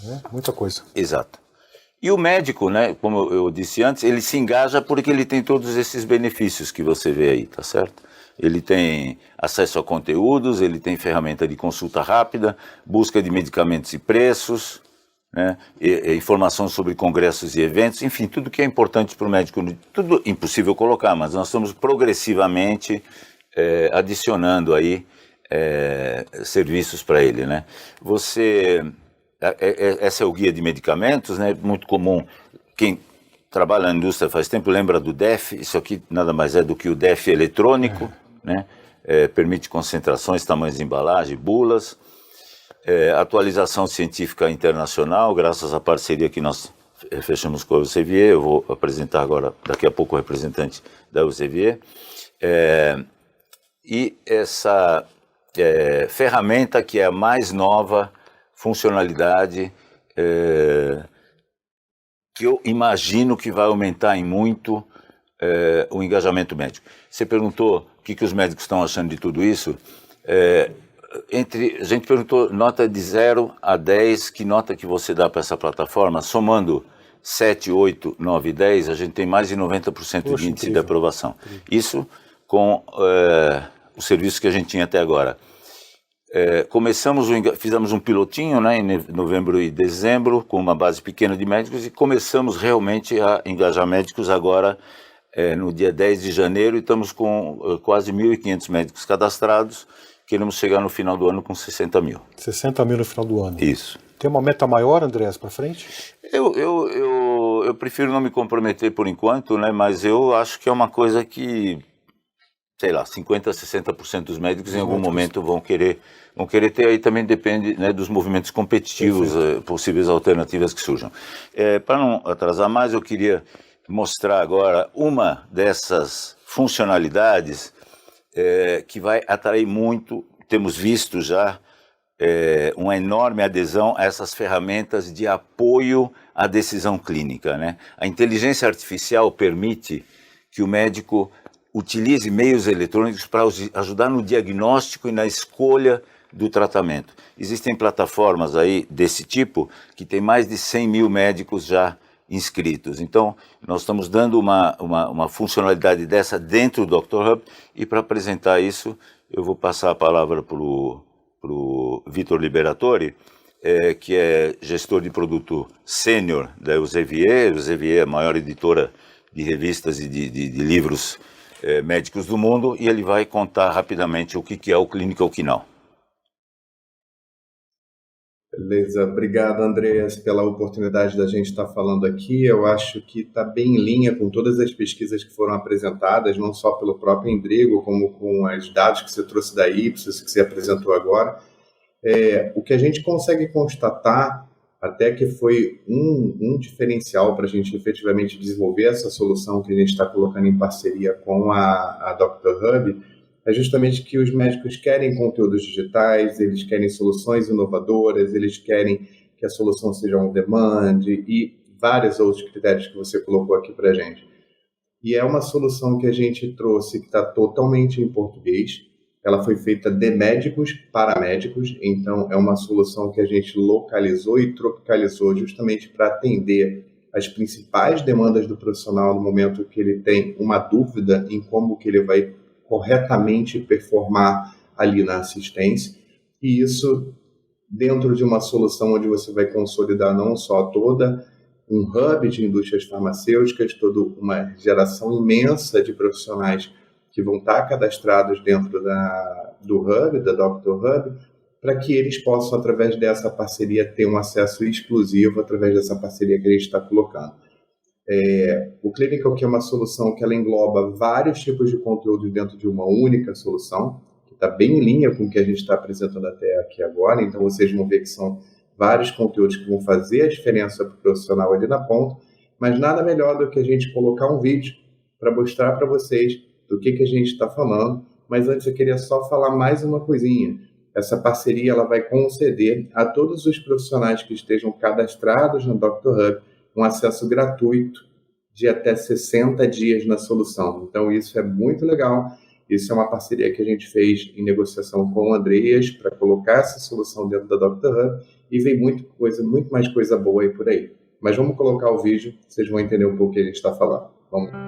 né, muita coisa. Exato. E o médico, né, como eu disse antes, ele se engaja porque ele tem todos esses benefícios que você vê aí, tá certo? Ele tem acesso a conteúdos, ele tem ferramenta de consulta rápida, busca de medicamentos e preços, né, informação sobre congressos e eventos, enfim, tudo que é importante para o médico, tudo impossível colocar, mas nós estamos progressivamente adicionando aí serviços para ele, né? Essa é o guia de medicamentos, né? Muito comum, quem trabalha na indústria faz tempo lembra do DEF, isso aqui nada mais é do que o DEF eletrônico, né? Permite concentrações, tamanhos de embalagem, bulas, atualização científica internacional, graças à parceria que nós fechamos com a Elsevier. Eu vou apresentar agora, daqui a pouco, o representante da Elsevier. E essa ferramenta que é a mais nova funcionalidade, que eu imagino que vai aumentar em muito o engajamento médico. Você perguntou o que os médicos estão achando de tudo isso. A gente perguntou nota de 0 a 10, que nota que você dá para essa plataforma? Somando 7, 8, 9 e 10, a gente tem mais de 90% de índice de aprovação. Isso com o serviço que a gente tinha até agora. Fizemos um pilotinho, né, em novembro e dezembro, com uma base pequena de médicos, e começamos realmente a engajar médicos agora no dia 10 de janeiro, e estamos com quase 1.500 médicos cadastrados. Queremos chegar no final do ano com 60 mil. 60 mil no final do ano. Isso. Tem uma meta maior, Andreas, para frente? Eu prefiro não me comprometer por enquanto, né, mas eu acho que é uma coisa que, sei lá, 50% a 60% dos médicos em algum momento vão querer ter, aí também depende, né, dos movimentos competitivos, possíveis alternativas que surjam. Para não atrasar mais, eu queria mostrar agora uma dessas funcionalidades que vai atrair muito, temos visto já uma enorme adesão a essas ferramentas de apoio à decisão clínica, né? A inteligência artificial permite que o médico utilize meios eletrônicos para ajudar no diagnóstico e na escolha do tratamento. Existem plataformas aí desse tipo que tem mais de 100 mil médicos já inscritos. Então, nós estamos dando uma funcionalidade dessa dentro do Dr. Hub, e para apresentar isso, eu vou passar a palavra para o Vitor Liberatore, que é gestor de produto sênior da Elsevier. A Elsevier é a maior editora de revistas e de livros médicos do mundo, e ele vai contar rapidamente o que é o Clinical Key-Now. Beleza, obrigado, Andreas, pela oportunidade da gente estar falando aqui. Eu acho que está bem em linha com todas as pesquisas que foram apresentadas, não só pelo próprio Endrigo, como com os dados que você trouxe da Ipsos, que você apresentou agora. O que a gente consegue constatar, até que foi um diferencial para a gente efetivamente desenvolver essa solução que a gente está colocando em parceria com a Dr. Hub, é justamente que os médicos querem conteúdos digitais, eles querem soluções inovadoras, eles querem que a solução seja on demand e vários outros critérios que você colocou aqui para a gente. E é uma solução que a gente trouxe que está totalmente em português. Ela foi feita de médicos para médicos, então é uma solução que a gente localizou e tropicalizou justamente para atender as principais demandas do profissional no momento que ele tem uma dúvida em como que ele vai corretamente performar ali na assistência, e isso dentro de uma solução onde você vai consolidar não só toda um hub de indústrias farmacêuticas, toda uma geração imensa de profissionais que vão estar cadastrados dentro do hub, da Dr. Hub, para que eles possam, através dessa parceria, ter um acesso exclusivo através dessa parceria que a gente está colocando. O Clinical, que é uma solução que ela engloba vários tipos de conteúdo dentro de uma única solução, que está bem em linha com o que a gente está apresentando até aqui agora. Então, vocês vão ver que são vários conteúdos que vão fazer a diferença para o profissional ali na ponta, mas nada melhor do que a gente colocar um vídeo para mostrar para vocês do que a gente está falando. Mas antes eu queria só falar mais uma coisinha. Essa parceria ela vai conceder a todos os profissionais que estejam cadastrados no Dr. Hub um acesso gratuito de até 60 dias na solução. Então isso é muito legal. Isso é uma parceria que a gente fez em negociação com o Andreas para colocar essa solução dentro da Dr. Hub e vem muito mais coisa boa aí por aí. Mas vamos colocar o vídeo, vocês vão entender um pouco o que a gente está falando. Vamos lá.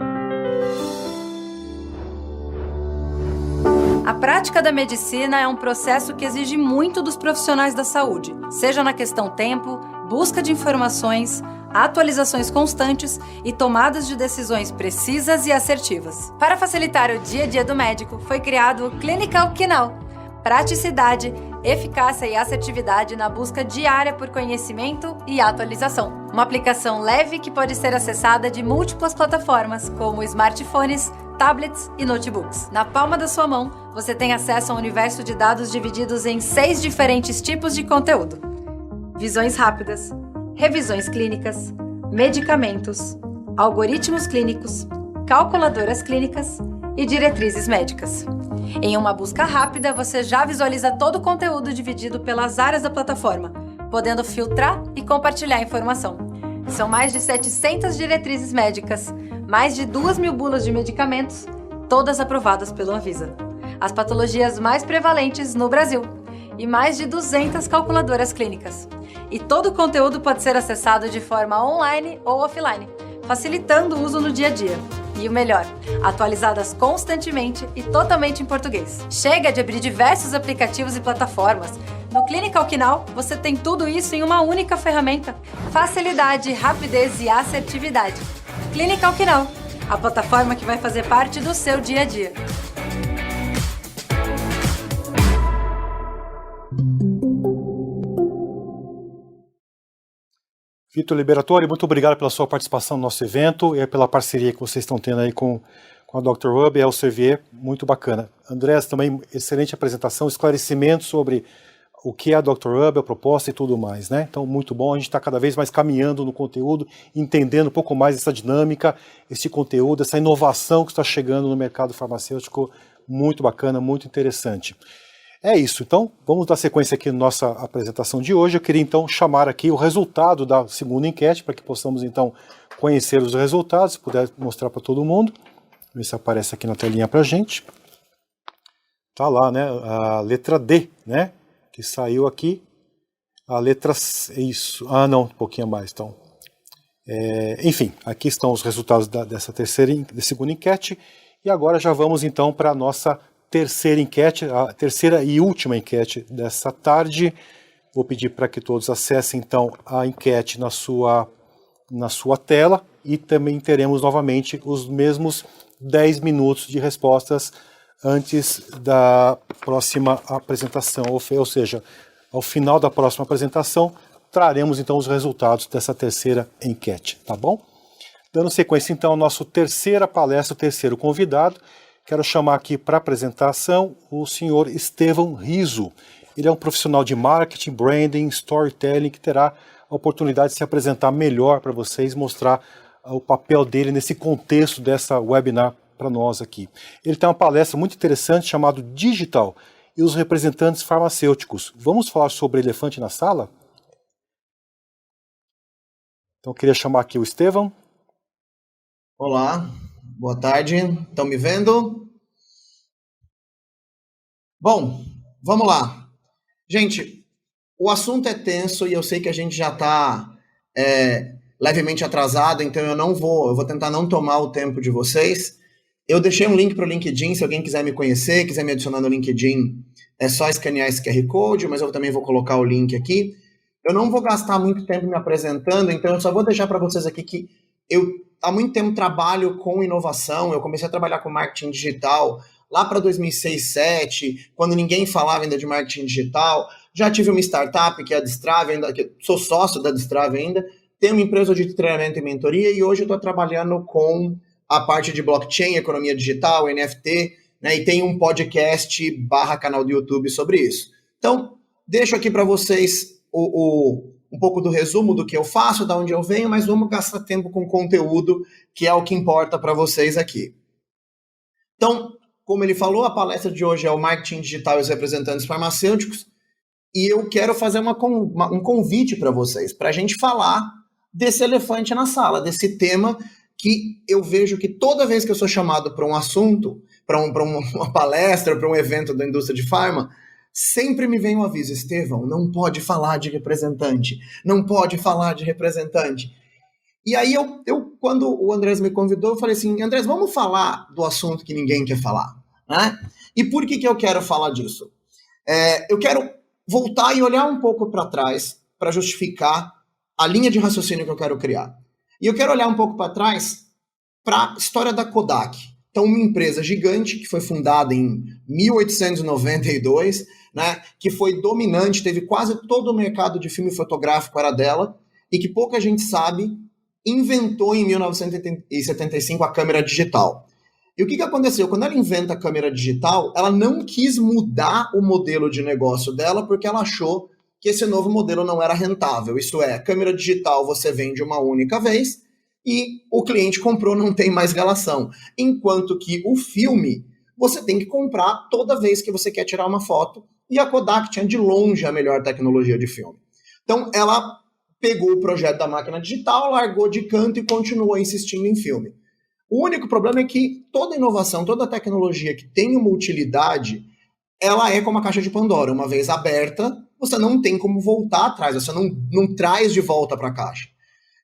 A prática da medicina é um processo que exige muito dos profissionais da saúde, seja na questão tempo, busca de informações, atualizações constantes e tomadas de decisões precisas e assertivas. Para facilitar o dia a dia do médico, foi criado o Clinical Knaw. Praticidade, eficácia e assertividade na busca diária por conhecimento e atualização. Uma aplicação leve que pode ser acessada de múltiplas plataformas, como smartphones, tablets e notebooks. Na palma da sua mão, você tem acesso a um universo de dados divididos em 6 diferentes tipos de conteúdo: visões rápidas, revisões clínicas, medicamentos, algoritmos clínicos, calculadoras clínicas e diretrizes médicas. Em uma busca rápida, você já visualiza todo o conteúdo dividido pelas áreas da plataforma, podendo filtrar e compartilhar informação. São mais de 700 diretrizes médicas, mais de 2.000 bulas de medicamentos, todas aprovadas pelo Anvisa. As patologias mais prevalentes no Brasil e mais de 200 calculadoras clínicas. E todo o conteúdo pode ser acessado de forma online ou offline, facilitando o uso no dia a dia. E o melhor, atualizadas constantemente e totalmente em português. Chega de abrir diversos aplicativos e plataformas. No Clinical Knaw, você tem tudo isso em uma única ferramenta. Facilidade, rapidez e assertividade. Clinical Knaw, a plataforma que vai fazer parte do seu dia a dia. Vitor Liberatori, muito obrigado pela sua participação no nosso evento e pela parceria que vocês estão tendo aí com a Dr. Hub e a Elsevier, muito bacana. Andrés, também excelente apresentação, esclarecimento sobre o que é a Dr. Hub, a proposta e tudo mais, né? Então, muito bom, a gente está cada vez mais caminhando no conteúdo, entendendo um pouco mais essa dinâmica, esse conteúdo, essa inovação que está chegando no mercado farmacêutico, muito bacana, muito interessante. É isso, então vamos dar sequência aqui na nossa apresentação de hoje. Eu queria então chamar aqui o resultado da segunda enquete, para que possamos então conhecer os resultados, se puder mostrar para todo mundo. Ver se aparece aqui na telinha para a gente. Tá lá, né, a letra D, né, que saiu aqui. A letra C, isso, não, um pouquinho mais, então. Enfim, aqui estão os resultados dessa segunda enquete. E agora já vamos então para a nossa terceira enquete, a terceira e última enquete dessa tarde. Vou pedir para que todos acessem então a enquete na sua tela e também teremos novamente os mesmos 10 minutos de respostas antes da próxima apresentação, ou seja, ao final da próxima apresentação traremos então os resultados dessa terceira enquete, tá bom? Dando sequência então à nossa terceira palestra, o terceiro convidado. Quero chamar aqui para apresentação o senhor Estevão Riso. Ele é um profissional de marketing, branding, storytelling, que terá a oportunidade de se apresentar melhor para vocês, mostrar o papel dele nesse contexto dessa webinar para nós aqui. Ele tem uma palestra muito interessante chamada Digital e os representantes farmacêuticos. Vamos falar sobre elefante na sala? Então eu queria chamar aqui o Estevão. Olá. Boa tarde, estão me vendo? Bom, vamos lá. Gente, o assunto é tenso e eu sei que a gente já está levemente atrasado, então eu vou tentar não tomar o tempo de vocês. Eu deixei um link para o LinkedIn, se alguém quiser me conhecer, quiser me adicionar no LinkedIn, é só escanear esse QR Code, mas eu também vou colocar o link aqui. Eu não vou gastar muito tempo me apresentando, então eu só vou deixar para vocês aqui que eu há muito tempo trabalho com inovação. Eu comecei a trabalhar com marketing digital lá para 2006, 2007, quando ninguém falava ainda de marketing digital. Já tive uma startup que é a Distrave, ainda, que sou sócio da Distrave ainda. tenho uma empresa de treinamento e mentoria e hoje eu estou trabalhando com a parte de blockchain, economia digital, NFT, né, e tem um podcast / canal do YouTube sobre isso. Então, deixo aqui para vocês um pouco do resumo do que eu faço, de onde eu venho, mas vamos gastar tempo com conteúdo, que é o que importa para vocês aqui. Então, como ele falou, a palestra de hoje é o Marketing Digital e os Representantes Farmacêuticos, e eu quero fazer um convite para vocês, para a gente falar desse elefante na sala, desse tema que eu vejo que toda vez que eu sou chamado para um assunto, para uma palestra, para um evento da indústria de farma, sempre me vem um aviso: Estevão, não pode falar de representante, não pode falar de representante. E aí, quando o Andrés me convidou, eu falei assim: Andrés, vamos falar do assunto que ninguém quer falar, né? E por que eu quero falar disso? Eu quero voltar e olhar um pouco para trás para justificar a linha de raciocínio que eu quero criar. E eu quero olhar um pouco para trás para a história da Kodak. Então, uma empresa gigante que foi fundada em 1892, né, que foi dominante, teve quase todo o mercado de filme fotográfico era dela, e que pouca gente sabe, inventou em 1975 a câmera digital. E o que aconteceu? Quando ela inventa a câmera digital, ela não quis mudar o modelo de negócio dela porque ela achou que esse novo modelo não era rentável. Isto é, câmera digital você vende uma única vez e o cliente comprou, não tem mais relação. Enquanto que o filme, você tem que comprar toda vez que você quer tirar uma foto, e a Kodak tinha de longe a melhor tecnologia de filme. Então ela pegou o projeto da máquina digital, largou de canto e continuou insistindo em filme. O único problema é que toda inovação, toda tecnologia que tem uma utilidade, ela é como a caixa de Pandora. Uma vez aberta, você não tem como voltar atrás, você não traz de volta para a caixa.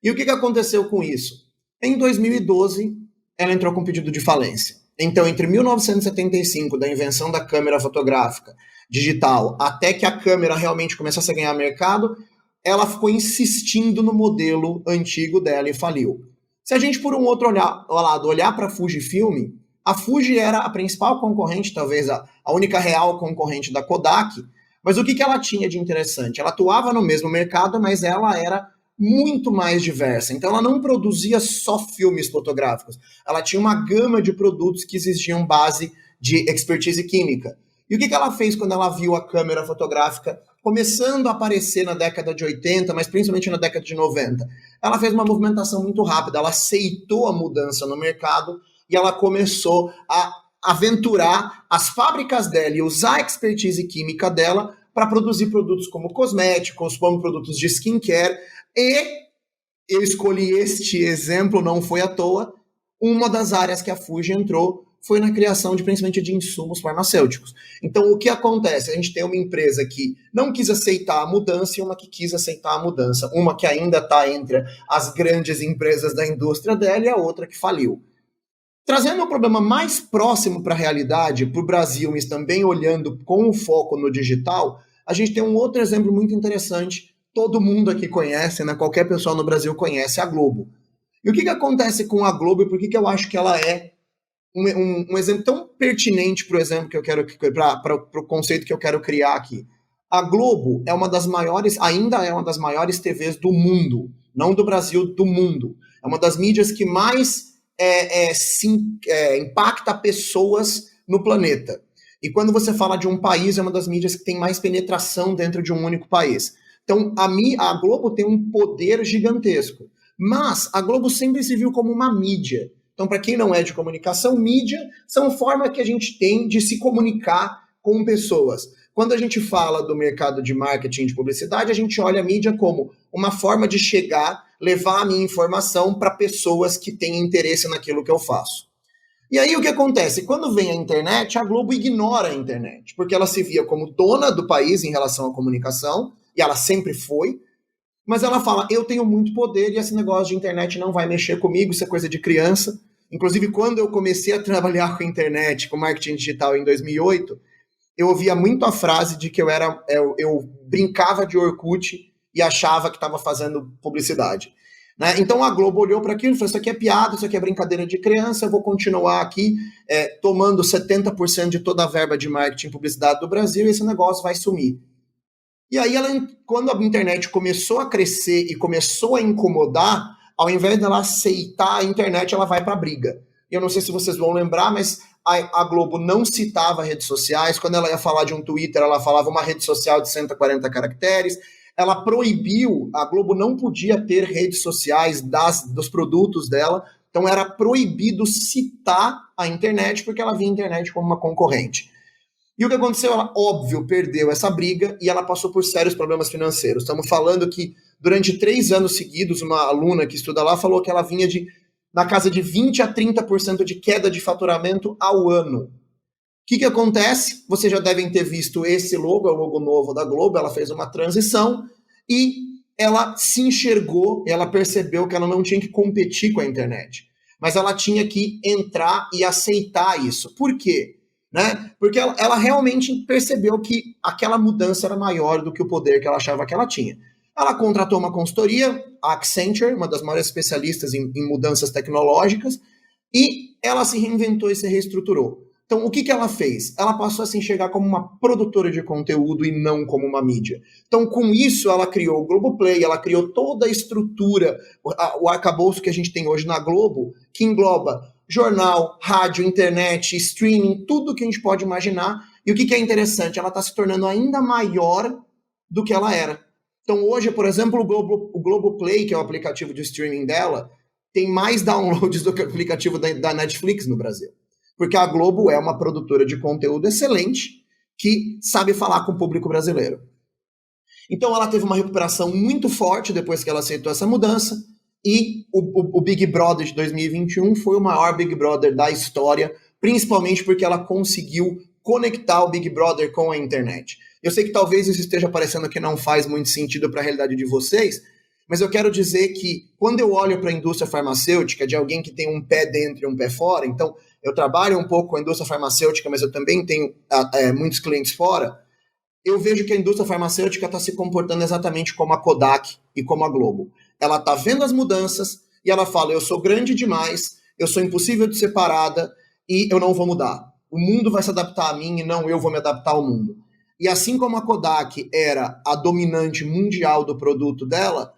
E o que aconteceu com isso? Em 2012, ela entrou com pedido de falência. Então, entre 1975, da invenção da câmera fotográfica digital, até que a câmera realmente começasse a ganhar mercado, ela ficou insistindo no modelo antigo dela e faliu. Se a gente, por um outro lado, olhar para a Fujifilm, a Fuji era a principal concorrente, talvez a única real concorrente da Kodak, mas o que ela tinha de interessante? Ela atuava no mesmo mercado, mas ela era muito mais diversa. Então ela não produzia só filmes fotográficos, ela tinha uma gama de produtos que exigiam base de expertise química. E o que ela fez quando ela viu a câmera fotográfica começando a aparecer na década de 80, mas principalmente na década de 90? Ela fez uma movimentação muito rápida, ela aceitou a mudança no mercado e ela começou a aventurar as fábricas dela e usar a expertise química dela para produzir produtos como cosméticos, como produtos de skincare. E eu escolhi este exemplo, não foi à toa, uma das áreas que a Fuji entrou foi na criação principalmente de insumos farmacêuticos. Então, o que acontece? A gente tem uma empresa que não quis aceitar a mudança e uma que quis aceitar a mudança. Uma que ainda está entre as grandes empresas da indústria dela e a outra que faliu. Trazendo um problema mais próximo para a realidade, para o Brasil, mas também olhando com o foco no digital, a gente tem um outro exemplo muito interessante. Todo mundo aqui conhece, né? Qualquer pessoa no Brasil conhece a Globo. E o que acontece com a Globo e por que eu acho que ela é um exemplo tão pertinente para o exemplo que eu quero, para o conceito que eu quero criar aqui? A Globo é uma das maiores, ainda é uma das maiores TVs do mundo, não do Brasil, do mundo. É uma das mídias que mais impacta pessoas no planeta. E quando você fala de um país, é uma das mídias que tem mais penetração dentro de um único país. Então, a Globo tem um poder gigantesco. Mas a Globo sempre se viu como uma mídia. Então, para quem não é de comunicação, mídia são formas que a gente tem de se comunicar com pessoas. Quando a gente fala do mercado de marketing de publicidade, a gente olha a mídia como uma forma de chegar, levar a minha informação para pessoas que têm interesse naquilo que eu faço. E aí o que acontece? Quando vem a internet, a Globo ignora a internet, porque ela se via como dona do país em relação à comunicação, e ela sempre foi, mas ela fala, eu tenho muito poder e esse negócio de internet não vai mexer comigo, isso é coisa de criança. Inclusive, quando eu comecei a trabalhar com internet, com marketing digital em 2008, eu ouvia muito a frase de que eu brincava de Orkut e achava que estava fazendo publicidade. Né? Então a Globo olhou para aquilo e falou, isso aqui é piada, isso aqui é brincadeira de criança, eu vou continuar aqui tomando 70% de toda a verba de marketing e publicidade do Brasil e esse negócio vai sumir. E aí, quando a internet começou a crescer e começou a incomodar, ao invés dela aceitar a internet, ela vai para a briga. Eu não sei se vocês vão lembrar, mas a Globo não citava redes sociais. Quando ela ia falar de um Twitter, ela falava uma rede social de 140 caracteres. Ela proibiu, a Globo não podia ter redes sociais dos produtos dela, então era proibido citar a internet, porque ela via a internet como uma concorrente. E o que aconteceu? Ela, óbvio, perdeu essa briga e ela passou por sérios problemas financeiros. Estamos falando que durante 3 anos seguidos, uma aluna que estuda lá falou que ela vinha na casa de 20% a 30% de queda de faturamento ao ano. O que acontece? Vocês já devem ter visto esse logo, é o logo novo da Globo. Ela fez uma transição e ela se enxergou, ela percebeu que ela não tinha que competir com a internet, mas ela tinha que entrar e aceitar isso. Por quê? Né? Porque ela realmente percebeu que aquela mudança era maior do que o poder que ela achava que ela tinha. Ela contratou uma consultoria, a Accenture, uma das maiores especialistas em mudanças tecnológicas, e ela se reinventou e se reestruturou. Então, o que ela fez? Ela passou a se enxergar como uma produtora de conteúdo e não como uma mídia. Então, com isso, ela criou o Globoplay, ela criou toda a estrutura, o arcabouço que a gente tem hoje na Globo, que engloba jornal, rádio, internet, streaming, tudo que a gente pode imaginar. E o que é interessante? Ela está se tornando ainda maior do que ela era. Então, hoje, por exemplo, o Globoplay, que é o aplicativo de streaming dela, tem mais downloads do que o aplicativo da Netflix no Brasil. Porque a Globo é uma produtora de conteúdo excelente que sabe falar com o público brasileiro. Então, ela teve uma recuperação muito forte depois que ela aceitou essa mudança. E o Big Brother de 2021 foi o maior Big Brother da história, principalmente porque ela conseguiu conectar o Big Brother com a internet. Eu sei que talvez isso esteja parecendo que não faz muito sentido para a realidade de vocês, mas eu quero dizer que quando eu olho para a indústria farmacêutica, de alguém que tem um pé dentro e um pé fora, então eu trabalho um pouco com a indústria farmacêutica, mas eu também tenho muitos clientes fora, eu vejo que a indústria farmacêutica está se comportando exatamente como a Kodak e como a Globo. Ela está vendo as mudanças e ela fala, eu sou grande demais, eu sou impossível de ser parada e eu não vou mudar. O mundo vai se adaptar a mim e não eu vou me adaptar ao mundo. E assim como a Kodak era a dominante mundial do produto dela,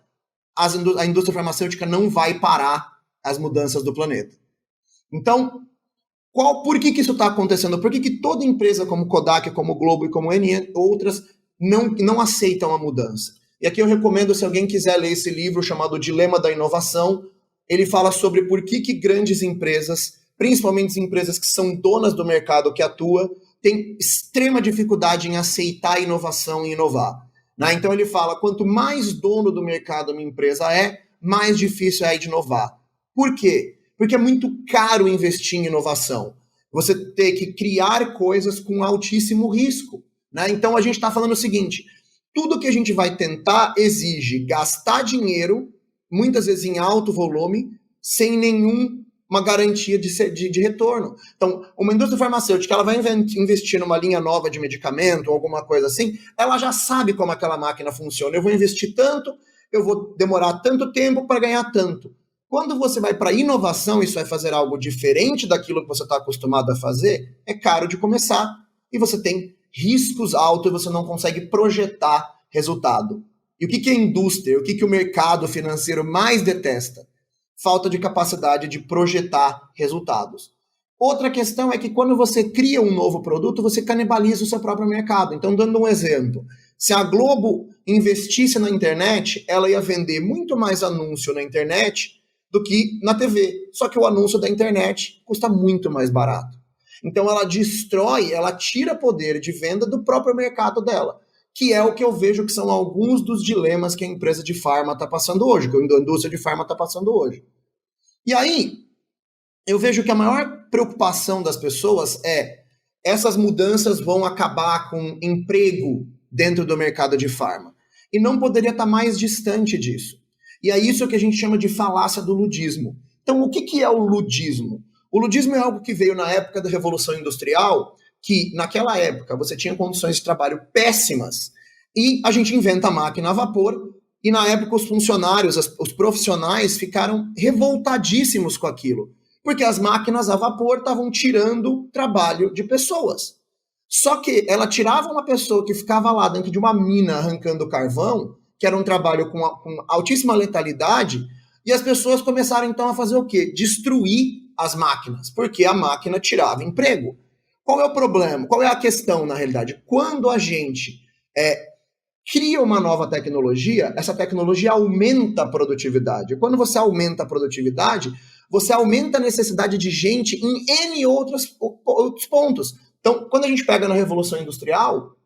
a indústria farmacêutica não vai parar as mudanças do planeta. Então, por que isso está acontecendo? Por que toda empresa como Kodak, como Globo e como outras não aceitam a mudança? E aqui eu recomendo, se alguém quiser ler esse livro chamado Dilema da Inovação, ele fala sobre por que grandes empresas, principalmente empresas que são donas do mercado que atua, têm extrema dificuldade em aceitar a inovação e inovar. Né? Então ele fala, quanto mais dono do mercado uma empresa mais difícil é de inovar. Por quê? Porque é muito caro investir em inovação. Você tem que criar coisas com altíssimo risco. Né? Então a gente está falando o seguinte, tudo que a gente vai tentar exige gastar dinheiro, muitas vezes em alto volume, sem nenhuma garantia de retorno. Então, uma indústria farmacêutica, ela vai investir numa linha nova de medicamento, ou alguma coisa assim, ela já sabe como aquela máquina funciona. Eu vou investir tanto, eu vou demorar tanto tempo para ganhar tanto. Quando você vai para inovação, isso vai fazer algo diferente daquilo que você está acostumado a fazer, é caro de começar, e você tem riscos altos e você não consegue projetar resultado. E o que é indústria? O que o mercado financeiro mais detesta? Falta de capacidade de projetar resultados. Outra questão é que quando você cria um novo produto, você canibaliza o seu próprio mercado. Então, dando um exemplo, se a Globo investisse na internet, ela ia vender muito mais anúncio na internet do que na TV. Só que o anúncio da internet custa muito mais barato. Então ela ela tira poder de venda do próprio mercado dela, que é o que eu vejo que são alguns dos dilemas que a empresa de farma está passando hoje, que a indústria de farma está passando hoje. E aí, eu vejo que a maior preocupação das pessoas essas mudanças vão acabar com emprego dentro do mercado de farma. E não poderia estar mais distante disso. E é isso que a gente chama de falácia do ludismo. Então, o que é o ludismo? O ludismo é algo que veio na época da Revolução Industrial, que naquela época você tinha condições de trabalho péssimas, e a gente inventa a máquina a vapor, e na época os funcionários, os profissionais ficaram revoltadíssimos com aquilo, porque as máquinas a vapor estavam tirando trabalho de pessoas. Só que ela tirava uma pessoa que ficava lá dentro de uma mina arrancando carvão, que era um trabalho com altíssima letalidade, e as pessoas começaram então a fazer o quê? Destruir as máquinas, porque a máquina tirava emprego. Qual é o problema? Qual é a questão, na realidade? Quando a gente cria uma nova tecnologia, essa tecnologia aumenta a produtividade. Quando você aumenta a produtividade, você aumenta a necessidade de gente em N outros pontos. Então, quando a gente pega na Revolução Industrial,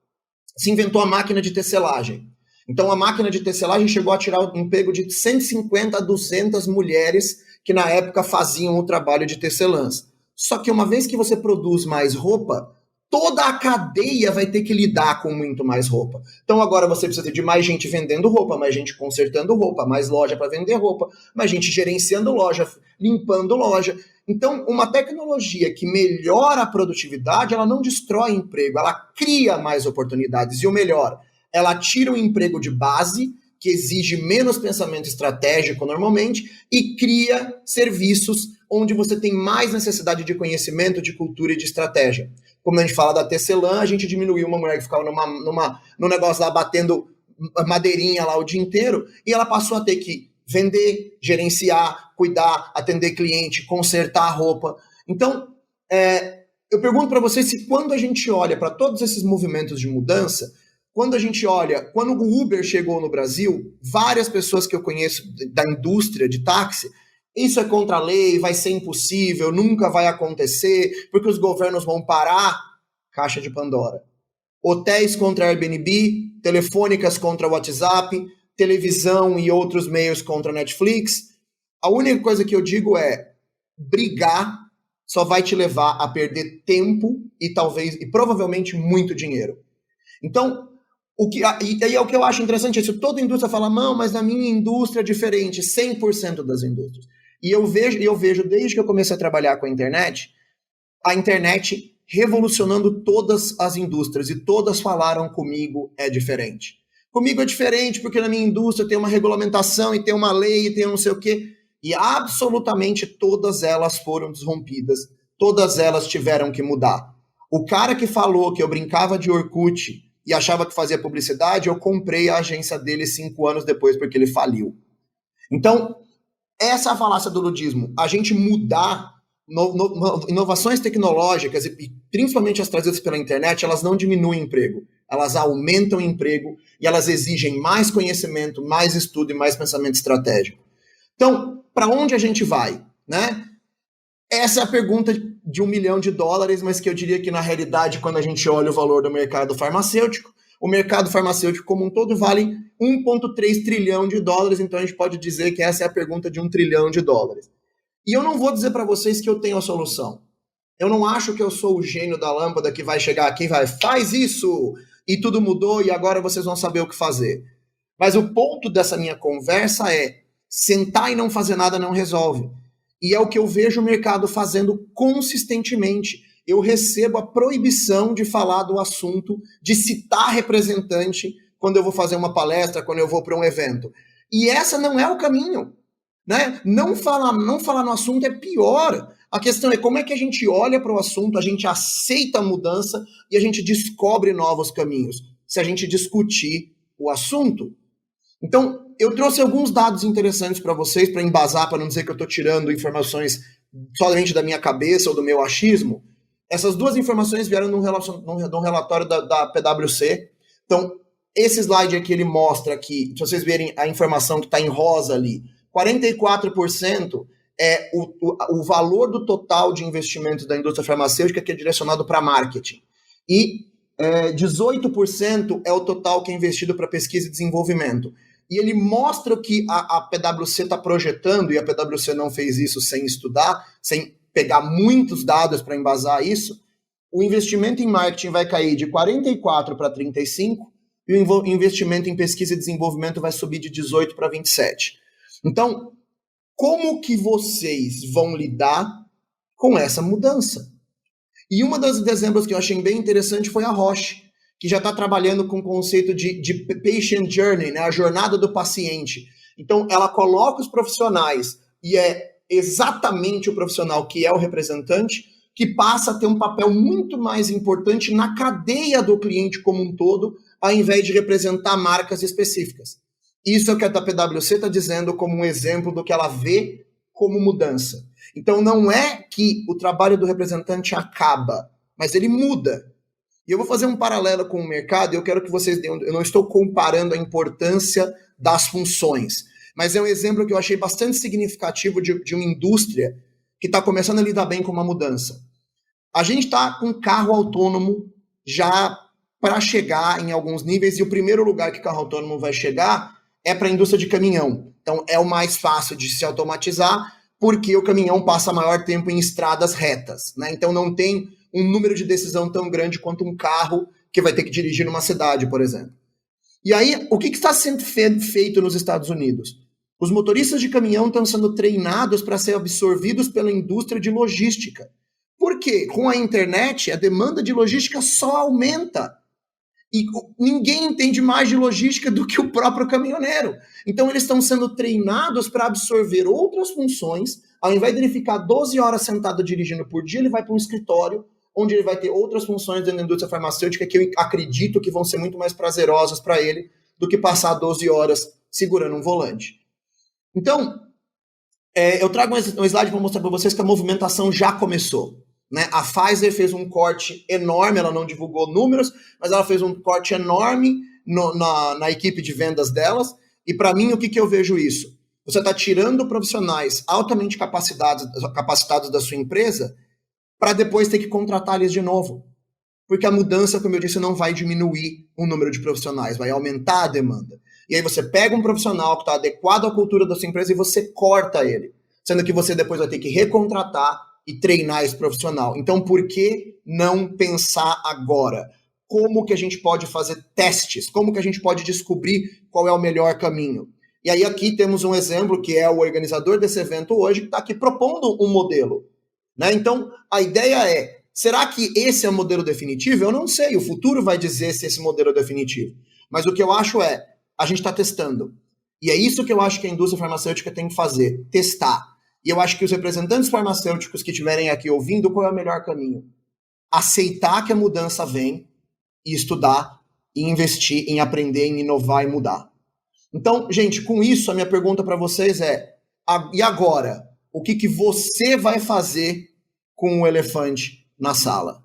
se inventou a máquina de tecelagem. Então, a máquina de tecelagem chegou a tirar o emprego de 150 a 200 mulheres que na época faziam o trabalho de tecelãs. Só que uma vez que você produz mais roupa, toda a cadeia vai ter que lidar com muito mais roupa. Então agora você precisa de mais gente vendendo roupa, mais gente consertando roupa, mais loja para vender roupa, mais gente gerenciando loja, limpando loja. Então uma tecnologia que melhora a produtividade, ela não destrói emprego, ela cria mais oportunidades. E o melhor, ela tira o emprego de base, que exige menos pensamento estratégico normalmente, e cria serviços onde você tem mais necessidade de conhecimento, de cultura e de estratégia. Como a gente fala da tecelã, a gente diminuiu uma mulher que ficava num negócio lá batendo madeirinha lá o dia inteiro, e ela passou a ter que vender, gerenciar, cuidar, atender cliente, consertar a roupa. Então, eu pergunto para vocês se quando a gente olha para todos esses movimentos de mudança, quando a gente olha, quando o Uber chegou no Brasil, várias pessoas que eu conheço da indústria de táxi, isso é contra a lei, vai ser impossível, nunca vai acontecer, porque os governos vão parar. Caixa de Pandora. Hotéis contra Airbnb, telefônicas contra WhatsApp, televisão e outros meios contra Netflix. A única coisa que eu digo é, brigar só vai te levar a perder tempo e provavelmente muito dinheiro. Então, aí é o que eu acho interessante, se toda indústria fala, não, mas na minha indústria é diferente, 100% das indústrias. E eu vejo desde que eu comecei a trabalhar com a internet revolucionando todas as indústrias, e todas falaram comigo é diferente. Comigo é diferente porque na minha indústria tem uma regulamentação, e tem uma lei, e tem não sei o quê, e absolutamente todas elas foram desrompidas, todas elas tiveram que mudar. O cara que falou que eu brincava de Orkut e achava que fazia publicidade, eu comprei a agência dele 5 anos depois porque ele faliu. Então, essa é a falácia do ludismo. A gente mudar inovações tecnológicas, e principalmente as trazidas pela internet, elas não diminuem emprego. Elas aumentam emprego e elas exigem mais conhecimento, mais estudo e mais pensamento estratégico. Então, para onde a gente vai, né? Essa é a pergunta de $1 milhão, mas que eu diria que, na realidade, quando a gente olha o valor do mercado farmacêutico, o mercado farmacêutico como um todo vale $1,3 trilhão, então a gente pode dizer que essa é a pergunta de $1 trilhão. E eu não vou dizer para vocês que eu tenho a solução. Eu não acho que eu sou o gênio da lâmpada que vai chegar aqui e vai, faz isso, e tudo mudou e agora vocês vão saber o que fazer. Mas o ponto dessa minha conversa é, sentar e não fazer nada não resolve. E é o que eu vejo o mercado fazendo consistentemente. Eu recebo a proibição de falar do assunto, de citar representante quando eu vou fazer uma palestra, quando eu vou para um evento. E essa não é o caminho, né? Não falar no assunto é pior. A questão é como é que a gente olha para o assunto, a gente aceita a mudança e a gente descobre novos caminhos, se a gente discutir o assunto. Então, eu trouxe alguns dados interessantes para vocês, para embasar, para não dizer que eu estou tirando informações somente da minha cabeça ou do meu achismo. Essas duas informações vieram num relatório da PwC. Então, esse slide aqui, ele mostra que, se vocês verem a informação que está em rosa ali, 44% é o valor do total de investimentos da indústria farmacêutica que é direcionado para marketing. E 18% é o total que é investido para pesquisa e desenvolvimento. E ele mostra o que a PwC está projetando, e a PwC não fez isso sem estudar, sem pegar muitos dados para embasar isso. O investimento em marketing vai cair de 44% para 35%, e o investimento em pesquisa e desenvolvimento vai subir de 18% para 27%. Então, como que vocês vão lidar com essa mudança? E uma das exemplos que eu achei bem interessante foi a Roche, que já está trabalhando com o conceito de patient journey, né, a jornada do paciente. Então, ela coloca os profissionais, e é exatamente o profissional que é o representante, que passa a ter um papel muito mais importante na cadeia do cliente como um todo, ao invés de representar marcas específicas. Isso é o que a PwC está dizendo como um exemplo do que ela vê como mudança. Então não é que o trabalho do representante acaba, mas ele muda. E eu vou fazer um paralelo com o mercado, e eu quero que vocês deem, eu não estou comparando a importância das funções, mas é um exemplo que eu achei bastante significativo de uma indústria que está começando a lidar bem com uma mudança. A gente está com carro autônomo já para chegar em alguns níveis, e o primeiro lugar que carro autônomo vai chegar é para a indústria de caminhão. Então é o mais fácil de se automatizar, porque o caminhão passa maior tempo em estradas retas, né? Então não tem um número de decisão tão grande quanto um carro que vai ter que dirigir numa cidade, por exemplo. E aí, o que está sendo feito nos Estados Unidos? Os motoristas de caminhão estão sendo treinados para ser absorvidos pela indústria de logística. Por quê? Com a internet, a demanda de logística só aumenta. E ninguém entende mais de logística do que o próprio caminhoneiro. Então, eles estão sendo treinados para absorver outras funções. Ao invés de ele ficar 12 horas sentado dirigindo por dia, ele vai para um escritório, onde ele vai ter outras funções dentro da indústria farmacêutica que eu acredito que vão ser muito mais prazerosas para ele do que passar 12 horas segurando um volante. Então, eu trago um slide para mostrar para vocês que a movimentação já começou. Né? A Pfizer fez um corte enorme, ela não divulgou números, mas ela fez um corte enorme na equipe de vendas delas, e para mim, o que eu vejo isso? Você está tirando profissionais altamente capacitados da sua empresa para depois ter que contratar eles de novo. Porque a mudança, como eu disse, não vai diminuir o número de profissionais, vai aumentar a demanda. E aí você pega um profissional que está adequado à cultura da sua empresa e você corta ele, sendo que você depois vai ter que recontratar e treinar esse profissional. Então, por que não pensar agora? Como que a gente pode fazer testes? Como que a gente pode descobrir qual é o melhor caminho? E aí aqui temos um exemplo que é o organizador desse evento hoje, que está aqui propondo um modelo. Né? Então, a ideia é, será que esse é o modelo definitivo? Eu não sei, o futuro vai dizer se esse modelo é definitivo. Mas o que eu acho é, a gente está testando. E é isso que eu acho que a indústria farmacêutica tem que fazer, testar. E eu acho que os representantes farmacêuticos que estiverem aqui ouvindo, qual é o melhor caminho? Aceitar que a mudança vem e estudar, e investir em aprender, em inovar e mudar. Então, gente, com isso, a minha pergunta para vocês é, e agora? O que você vai fazer com o elefante na sala?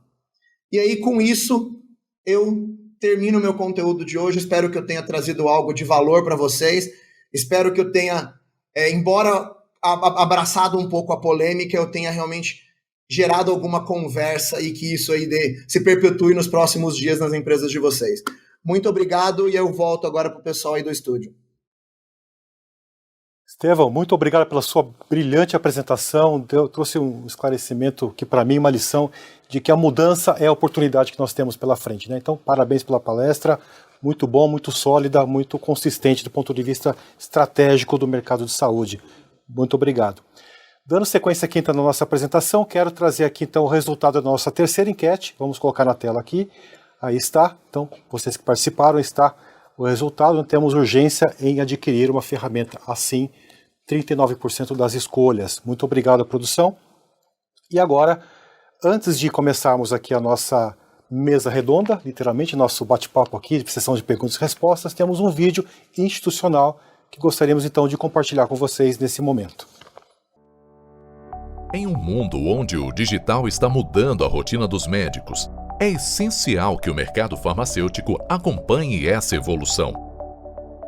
E aí, com isso, eu termino o meu conteúdo de hoje. Espero que eu tenha trazido algo de valor para vocês. Espero que eu tenha, embora abraçado um pouco a polêmica, eu tenha realmente gerado alguma conversa e que isso aí se perpetue nos próximos dias nas empresas de vocês. Muito obrigado e eu volto agora para o pessoal aí do estúdio. Estevão, muito obrigado pela sua brilhante apresentação. Trouxe um esclarecimento que, para mim, é uma lição de que a mudança é a oportunidade que nós temos pela frente. Né? Então, parabéns pela palestra. Muito bom, muito sólida, muito consistente do ponto de vista estratégico do mercado de saúde. Muito obrigado. Dando sequência aqui então na nossa apresentação, quero trazer aqui então o resultado da nossa terceira enquete. Vamos colocar na tela aqui. Aí está. Então, vocês que participaram, está o resultado. Não temos urgência em adquirir uma ferramenta assim. 39% das escolhas. Muito obrigado à produção. E agora, antes de começarmos aqui a nossa mesa redonda, literalmente, nosso bate-papo aqui, de sessão de perguntas e respostas, temos um vídeo institucional que gostaríamos então de compartilhar com vocês nesse momento. Em um mundo onde o digital está mudando a rotina dos médicos, é essencial que o mercado farmacêutico acompanhe essa evolução.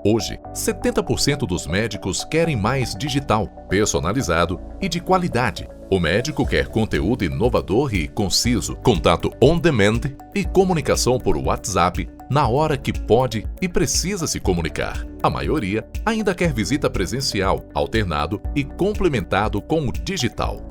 Hoje, 70% dos médicos querem mais digital, personalizado e de qualidade. O médico quer conteúdo inovador e conciso, contato on-demand e comunicação por WhatsApp na hora que pode e precisa se comunicar. A maioria ainda quer visita presencial, alternado e complementado com o digital.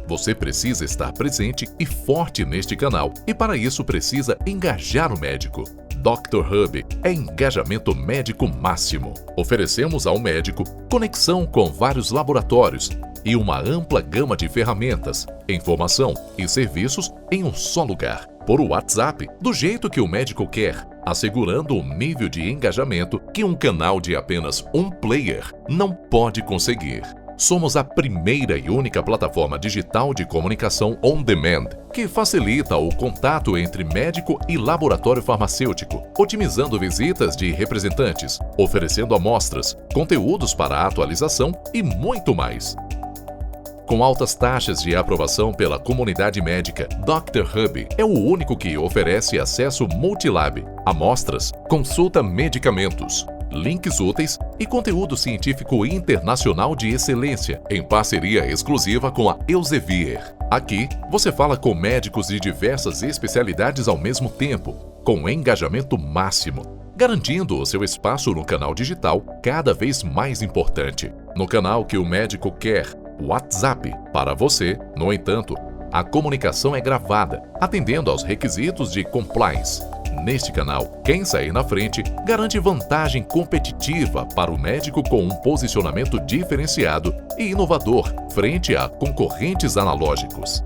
Você precisa estar presente e forte neste canal e para isso precisa engajar o médico. Dr. Hub é engajamento médico máximo. Oferecemos ao médico conexão com vários laboratórios e uma ampla gama de ferramentas, informação e serviços em um só lugar, por WhatsApp, do jeito que o médico quer, assegurando um nível de engajamento que um canal de apenas um player não pode conseguir. Somos a primeira e única plataforma digital de comunicação on-demand que facilita o contato entre médico e laboratório farmacêutico, otimizando visitas de representantes, oferecendo amostras, conteúdos para atualização e muito mais. Com altas taxas de aprovação pela comunidade médica, Dr. Hub é o único que oferece acesso multilab, amostras, consulta medicamentos, links úteis e conteúdo científico internacional de excelência, em parceria exclusiva com a Elsevier. Aqui, você fala com médicos de diversas especialidades ao mesmo tempo, com engajamento máximo, garantindo o seu espaço no canal digital cada vez mais importante. No canal que o médico quer, WhatsApp. Para você, no entanto, a comunicação é gravada, atendendo aos requisitos de compliance. Neste canal, quem sair na frente garante vantagem competitiva para o médico com um posicionamento diferenciado e inovador frente a concorrentes analógicos.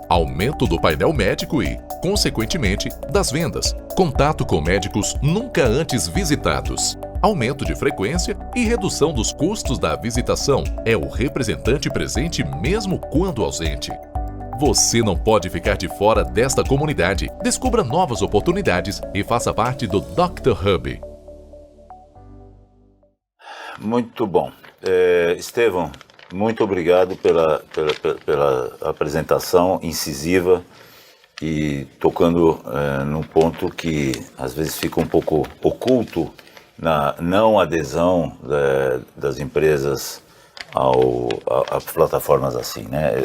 Aumento do painel médico e, consequentemente, das vendas. Contato com médicos nunca antes visitados. Aumento de frequência e redução dos custos da visitação. É o representante presente mesmo quando ausente. Você não pode ficar de fora desta comunidade. Descubra novas oportunidades e faça parte do Dr. Hub. Muito bom. Estevão, muito obrigado pela apresentação incisiva e tocando num ponto que às vezes fica um pouco oculto na não adesão das empresas a plataformas assim, né?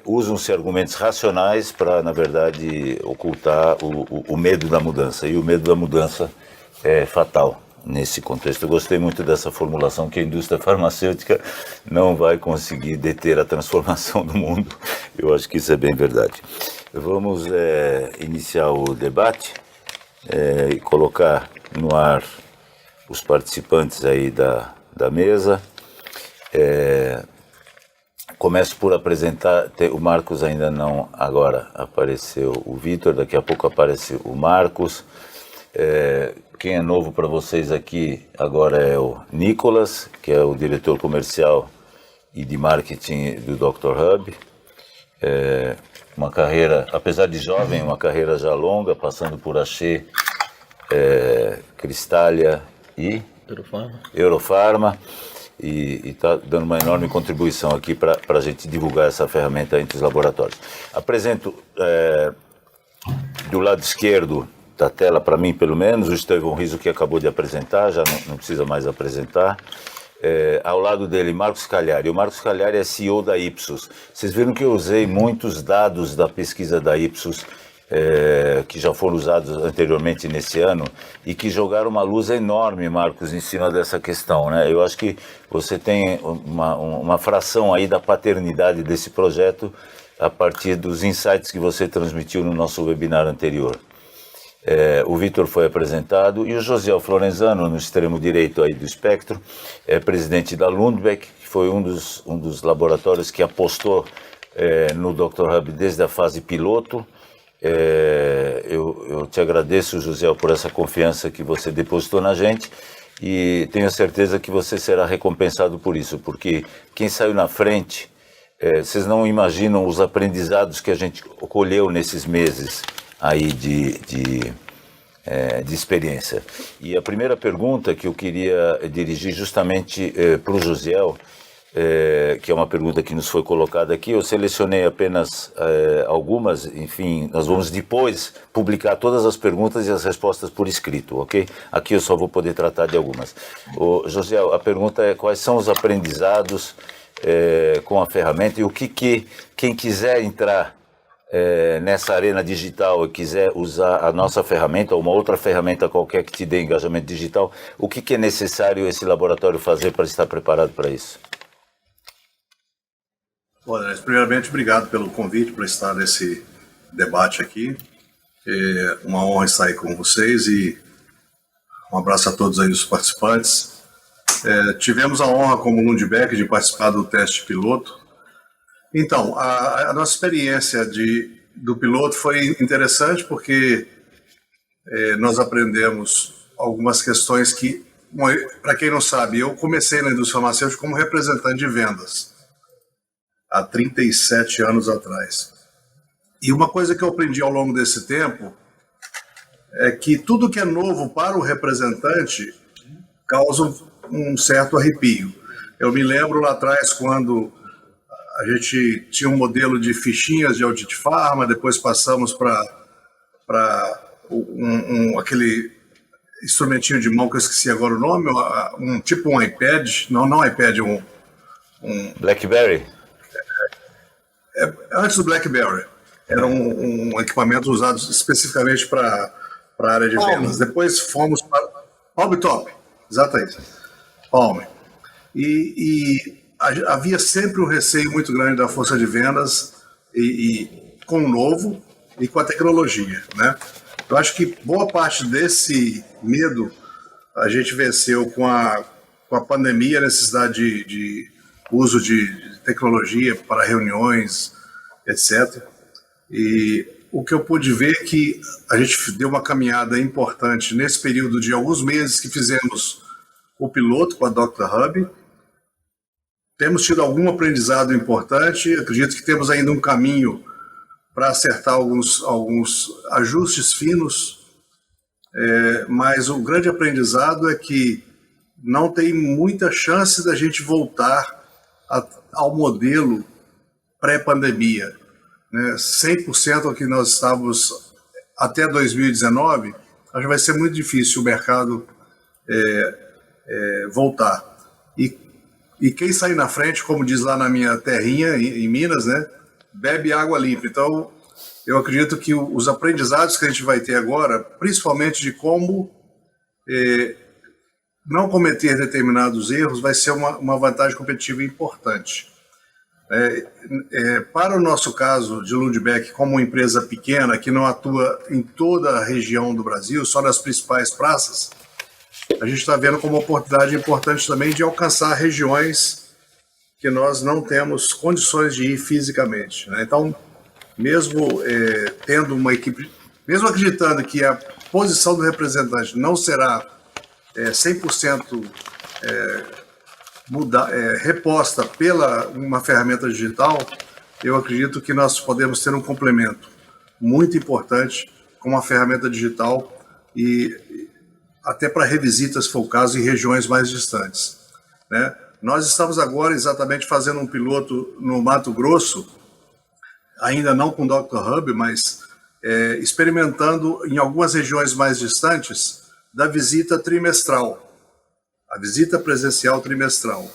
Usam-se argumentos racionais para, na verdade, ocultar o medo da mudança. E o medo da mudança é fatal nesse contexto. Eu gostei muito dessa formulação que a indústria farmacêutica não vai conseguir deter a transformação do mundo. Eu acho que isso é bem verdade. Vamos iniciar o debate e colocar no ar os participantes aí da mesa. Começo por apresentar, o Marcos ainda não, agora apareceu o Vitor, daqui a pouco aparece o Marcos. Quem é novo para vocês aqui agora é o Nicolas, que é o diretor comercial e de marketing do Dr. Hub. Uma carreira, apesar de jovem, uma carreira já longa, passando por Axê, Cristália e Eurofarma. E está dando uma enorme contribuição aqui para a gente divulgar essa ferramenta entre os laboratórios. Apresento do lado esquerdo da tela, para mim pelo menos, o Estevão Riso, que acabou de apresentar, já não precisa mais apresentar. Ao lado dele, Marcos Cagliari. O Marcos Cagliari é CEO da Ipsos. Vocês viram que eu usei muitos dados da pesquisa da Ipsos, que já foram usados anteriormente nesse ano e que jogaram uma luz enorme, Marcos, em cima dessa questão, né? Eu acho que você tem uma fração aí da paternidade desse projeto a partir dos insights que você transmitiu no nosso webinar anterior. O Vitor foi apresentado e o Josiel Florenzano, no extremo direito aí do espectro, é presidente da Lundbeck, que foi um dos laboratórios que apostou no Dr. Hub desde a fase piloto. Eu te agradeço, José, por essa confiança que você depositou na gente e tenho certeza que você será recompensado por isso, porque quem saiu na frente, vocês não imaginam os aprendizados que a gente colheu nesses meses aí de experiência. E a primeira pergunta que eu queria dirigir justamente para o Josiel, que é uma pergunta que nos foi colocada aqui. Eu selecionei apenas algumas, enfim, nós vamos depois publicar todas as perguntas e as respostas por escrito, ok? Aqui eu só vou poder tratar de algumas. José, a pergunta é quais são os aprendizados com a ferramenta e o que quem quiser entrar nessa arena digital e quiser usar a nossa ferramenta ou uma outra ferramenta qualquer que te dê engajamento digital, o que é necessário esse laboratório fazer para estar preparado para isso? Bom, primeiramente, obrigado pelo convite para estar nesse debate aqui. É uma honra estar aí com vocês e um abraço a todos aí os participantes. Tivemos a honra, como Lundbeck, de participar do teste piloto. Então, a nossa experiência do piloto foi interessante porque nós aprendemos algumas questões que para quem não sabe, eu comecei na indústria farmacêutica como representante de vendas, há 37 anos atrás. E uma coisa que eu aprendi ao longo desse tempo é que tudo que é novo para o representante causa um certo arrepio. Eu me lembro lá atrás quando a gente tinha um modelo de fichinhas de Audit Pharma, depois passamos para aquele instrumentinho de mão que eu esqueci agora o nome, tipo um iPad, não iPad, um BlackBerry? Antes do BlackBerry. Era um equipamento usado especificamente para a área de vendas. Depois fomos para PalmTop, exatamente, Palm. E havia sempre um receio muito grande da força de vendas e com o novo e com a tecnologia, né? Eu acho que boa parte desse medo a gente venceu com a pandemia, a necessidade de uso de tecnologia para reuniões, etc. E o que eu pude ver é que a gente deu uma caminhada importante nesse período de alguns meses que fizemos o piloto com a Dr. Hub. Temos tido algum aprendizado importante, acredito que temos ainda um caminho para acertar alguns ajustes finos, mas o grande aprendizado é que não tem muita chance da gente voltar ao modelo pré-pandemia, né? 100% ao que nós estávamos até 2019, acho que vai ser muito difícil o mercado voltar. E quem sair na frente, como diz lá na minha terrinha, em Minas, né, bebe água limpa. Então, eu acredito que os aprendizados que a gente vai ter agora, principalmente de como não cometer determinados erros, vai ser uma vantagem competitiva importante. Para o nosso caso de Lundbeck, como uma empresa pequena que não atua em toda a região do Brasil, só nas principais praças, a gente está vendo como uma oportunidade importante também de alcançar regiões que nós não temos condições de ir fisicamente, né? Então, mesmo tendo uma equipe, mesmo acreditando que a posição do representante não será 100% reposta pela uma ferramenta digital, eu acredito que nós podemos ter um complemento muito importante com uma ferramenta digital e até para revisitas, se for o caso, em regiões mais distantes, né? Nós estamos agora exatamente fazendo um piloto no Mato Grosso, ainda não com o Dr. Hub, mas experimentando em algumas regiões mais distantes da visita trimestral, a visita presencial trimestral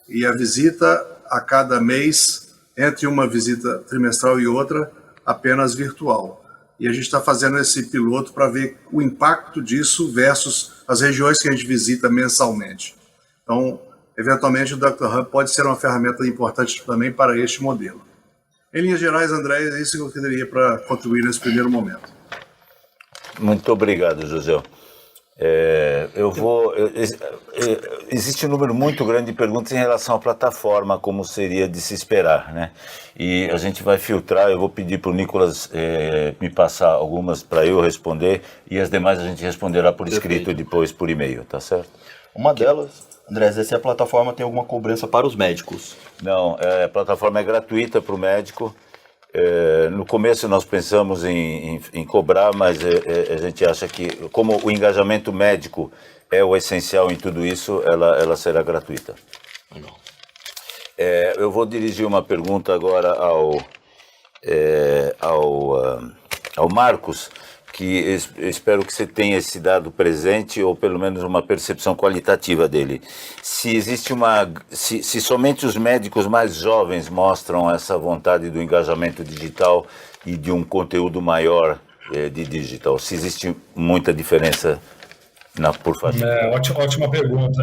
e a visita a cada mês, entre uma visita trimestral e outra, apenas virtual. E a gente está fazendo esse piloto para ver o impacto disso versus as regiões que a gente visita mensalmente. Então, eventualmente, o Dr. Hub pode ser uma ferramenta importante também para este modelo. Em linhas gerais, André, é isso que eu queria para contribuir nesse primeiro momento. Muito obrigado, José. Existe um número muito grande de perguntas em relação à plataforma, como seria de se esperar, né? E a gente vai filtrar, eu vou pedir para o Nicolas me passar algumas para eu responder, e as demais a gente responderá por escrito. Perfeito. Depois por e-mail, tá certo? Uma delas, André, se a plataforma tem alguma cobrança para os médicos? Não, a plataforma é gratuita para o médico. No começo nós pensamos em cobrar, mas a gente acha que, como o engajamento médico é o essencial em tudo isso, ela será gratuita. Legal. Eu vou dirigir uma pergunta agora ao Marcos, que espero que você tenha esse dado presente, ou pelo menos uma percepção qualitativa dele. Se existe se somente os médicos mais jovens mostram essa vontade do engajamento digital e de um conteúdo maior de digital, se existe muita diferença por faixa. Ótima pergunta.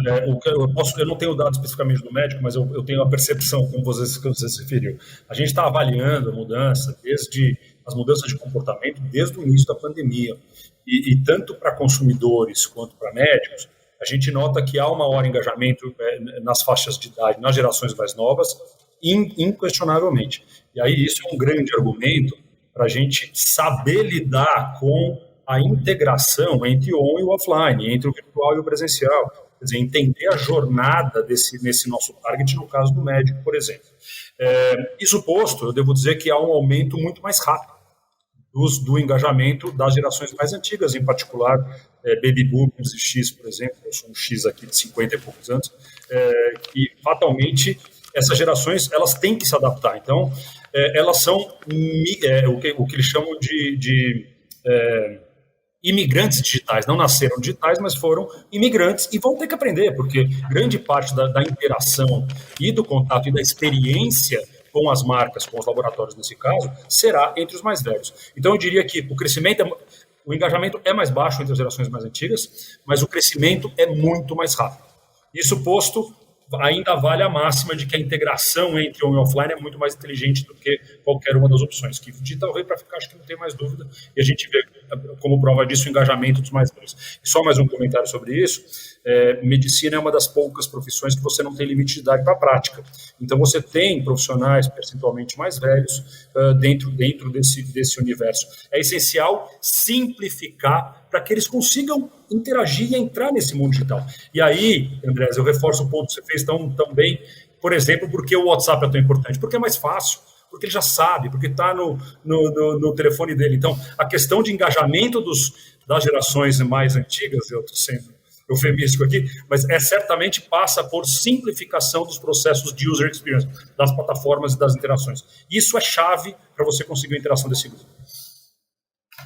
Eu não tenho dados especificamente do médico, mas eu tenho a percepção, como você se referiu. A gente está avaliando a mudança desde as mudanças de comportamento desde o início da pandemia. E tanto para consumidores quanto para médicos, a gente nota que há um maior engajamento nas faixas de idade, nas gerações mais novas, inquestionavelmente. E aí isso é um grande argumento para a gente saber lidar com a integração entre o on e o offline, entre o virtual e o presencial. Quer dizer, entender a jornada nesse nosso target, no caso do médico, por exemplo. Isso posto, eu devo dizer que há um aumento muito mais rápido do engajamento das gerações mais antigas, em particular Baby Boomers e X, por exemplo. Eu sou um X aqui de 50 e poucos anos, e fatalmente essas gerações elas têm que se adaptar. Então, elas são o que eles chamam de imigrantes digitais. Não nasceram digitais, mas foram imigrantes e vão ter que aprender, porque grande parte da interação e do contato e da experiência com as marcas, com os laboratórios nesse caso, será entre os mais velhos. Então eu diria que o engajamento é mais baixo entre as gerações mais antigas, mas o crescimento é muito mais rápido. Isso posto, ainda vale a máxima de que a integração entre on e offline é muito mais inteligente do que qualquer uma das opções. Que digital veio para ficar, acho que não tem mais dúvida, e a gente vê como prova disso o engajamento dos mais velhos. E só mais um comentário sobre isso. Medicina é uma das poucas profissões que você não tem limite de idade para a prática. Então você tem profissionais percentualmente mais velhos dentro desse universo. É essencial simplificar para que eles consigam interagir e entrar nesse mundo digital. E aí, Andrés, eu reforço o ponto que você fez tão bem, por exemplo, porque o WhatsApp é tão importante, porque é mais fácil, porque ele já sabe, porque está no telefone dele. Então, a questão de engajamento das gerações mais antigas, eu estou sendo eufemístico aqui, mas certamente passa por simplificação dos processos de user experience, das plataformas e das interações. Isso é chave para você conseguir a interação desse grupo.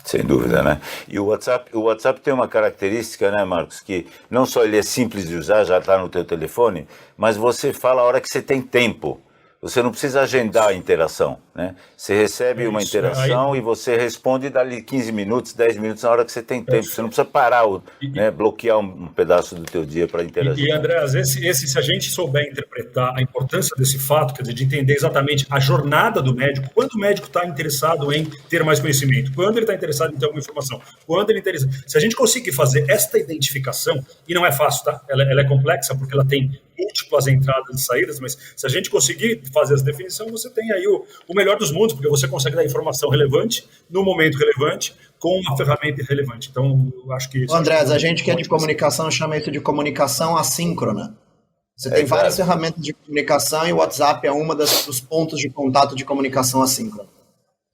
Sem dúvida, né? E o WhatsApp tem uma característica, né, Marcos, que não só ele é simples de usar, já está no teu telefone, mas você fala a hora que você tem tempo. Você não precisa agendar a interação, né? Você recebe uma interação e você responde dali 15 minutos, 10 minutos na hora que você tem tempo. Você não precisa parar, bloquear um pedaço do teu dia para interagir. E André, se a gente souber interpretar a importância desse fato, quer dizer, de entender exatamente a jornada do médico, quando o médico está interessado em ter mais conhecimento, quando ele está interessado em ter alguma informação, quando ele interessa. Se a gente conseguir fazer esta identificação, e não é fácil, tá? Ela é complexa porque ela tem múltiplas entradas e saídas, mas se a gente conseguir fazer essa definição, você tem aí o melhor dos mundos, porque você consegue dar informação relevante, no momento relevante, com uma ferramenta relevante. Então, eu acho que... Andrés, a gente que é de comunicação chama isso de comunicação assíncrona. Você tem várias ferramentas de comunicação e o WhatsApp é uma dos pontos de contato de comunicação assíncrona.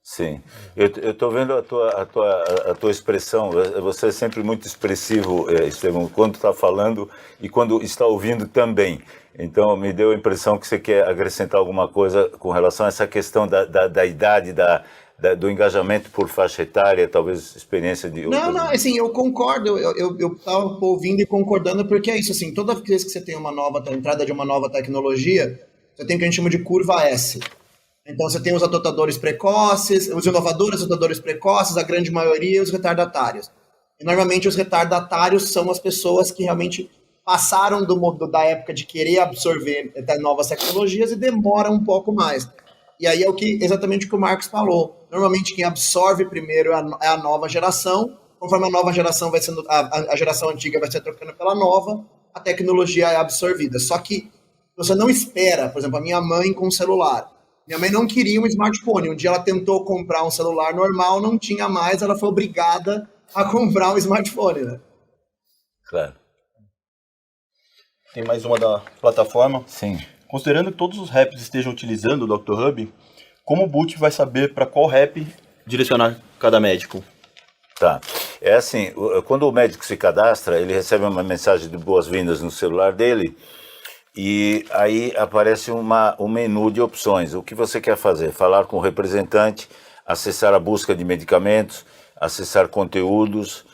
Sim, eu estou vendo a tua expressão, você é sempre muito expressivo, Estevão, quando está falando e quando está ouvindo também. Então, me deu a impressão que você quer acrescentar alguma coisa com relação a essa questão da idade, do engajamento por faixa etária, talvez experiência de... Não, assim, eu concordo, eu estava ouvindo e concordando, porque é isso, assim, toda vez que você tem a entrada de uma nova tecnologia, você tem o que a gente chama de curva S. Então você tem os adotadores precoces, os inovadores, os adotadores precoces, a grande maioria, os retardatários. E normalmente os retardatários são as pessoas que realmente passaram da época de querer absorver novas tecnologias e demoram um pouco mais. E aí é exatamente o que o Marcos falou. Normalmente quem absorve primeiro é a nova geração. Conforme a nova geração vai sendo, a geração antiga vai se trocando pela nova, a tecnologia é absorvida. Só que você não espera, por exemplo, a minha mãe com um celular. Minha mãe não queria um smartphone. Um dia ela tentou comprar um celular normal, não tinha mais, ela foi obrigada a comprar um smartphone, né? Claro. Tem mais uma da plataforma. Sim. Considerando que todos os RAPs estejam utilizando o Dr. Hub, como o boot vai saber para qual RAP direcionar cada médico? Tá. É assim, quando o médico se cadastra, ele recebe uma mensagem de boas-vindas no celular dele, e aí aparece um menu de opções. O que você quer fazer? Falar com o representante, acessar a busca de medicamentos, acessar conteúdos,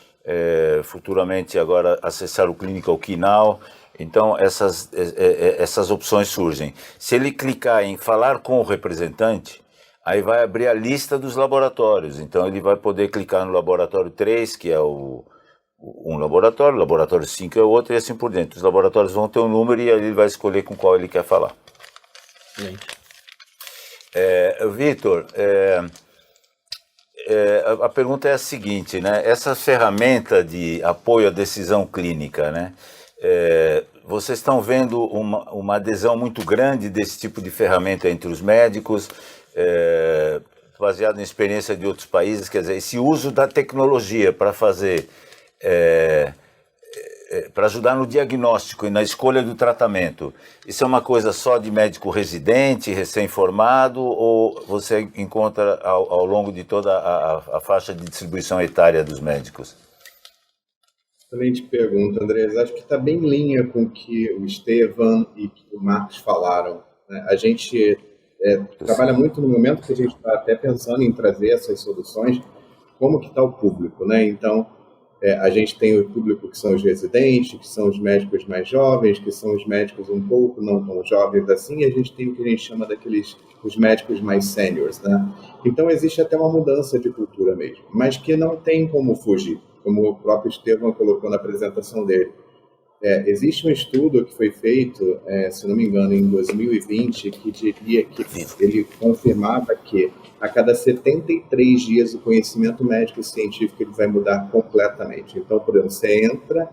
futuramente agora acessar o Clinical Key Now. Então essas opções surgem. Se ele clicar em falar com o representante, aí vai abrir a lista dos laboratórios. Então ele vai poder clicar no laboratório 3, que é um laboratório 5 é o outro, e assim por diante. Os laboratórios vão ter um número e aí ele vai escolher com qual ele quer falar. Vitor, a pergunta é a seguinte, né? Essa ferramenta de apoio à decisão clínica, né? Vocês estão vendo uma adesão muito grande desse tipo de ferramenta entre os médicos? baseado em experiência de outros países, quer dizer, esse uso da tecnologia para fazer, para ajudar no diagnóstico e na escolha do tratamento, isso é uma coisa só de médico residente, recém-formado, ou você encontra ao longo de toda a faixa de distribuição etária dos médicos? Excelente pergunta, Andrés. Acho que está bem em linha com o que o Estevam e o Marcos falaram. A gente trabalha muito no momento que a gente está até pensando em trazer essas soluções, como que está o público, né? Então, a gente tem o público que são os residentes, que são os médicos mais jovens, que são os médicos um pouco não tão jovens assim, e a gente tem o que a gente chama os médicos mais seniors, né? Então, existe até uma mudança de cultura mesmo, mas que não tem como fugir, como o próprio Estevam colocou na apresentação dele. Existe um estudo que foi feito, se não me engano, em 2020, que diria que ele confirmava que a cada 73 dias o conhecimento médico e científico ele vai mudar completamente. Então, por exemplo, você entra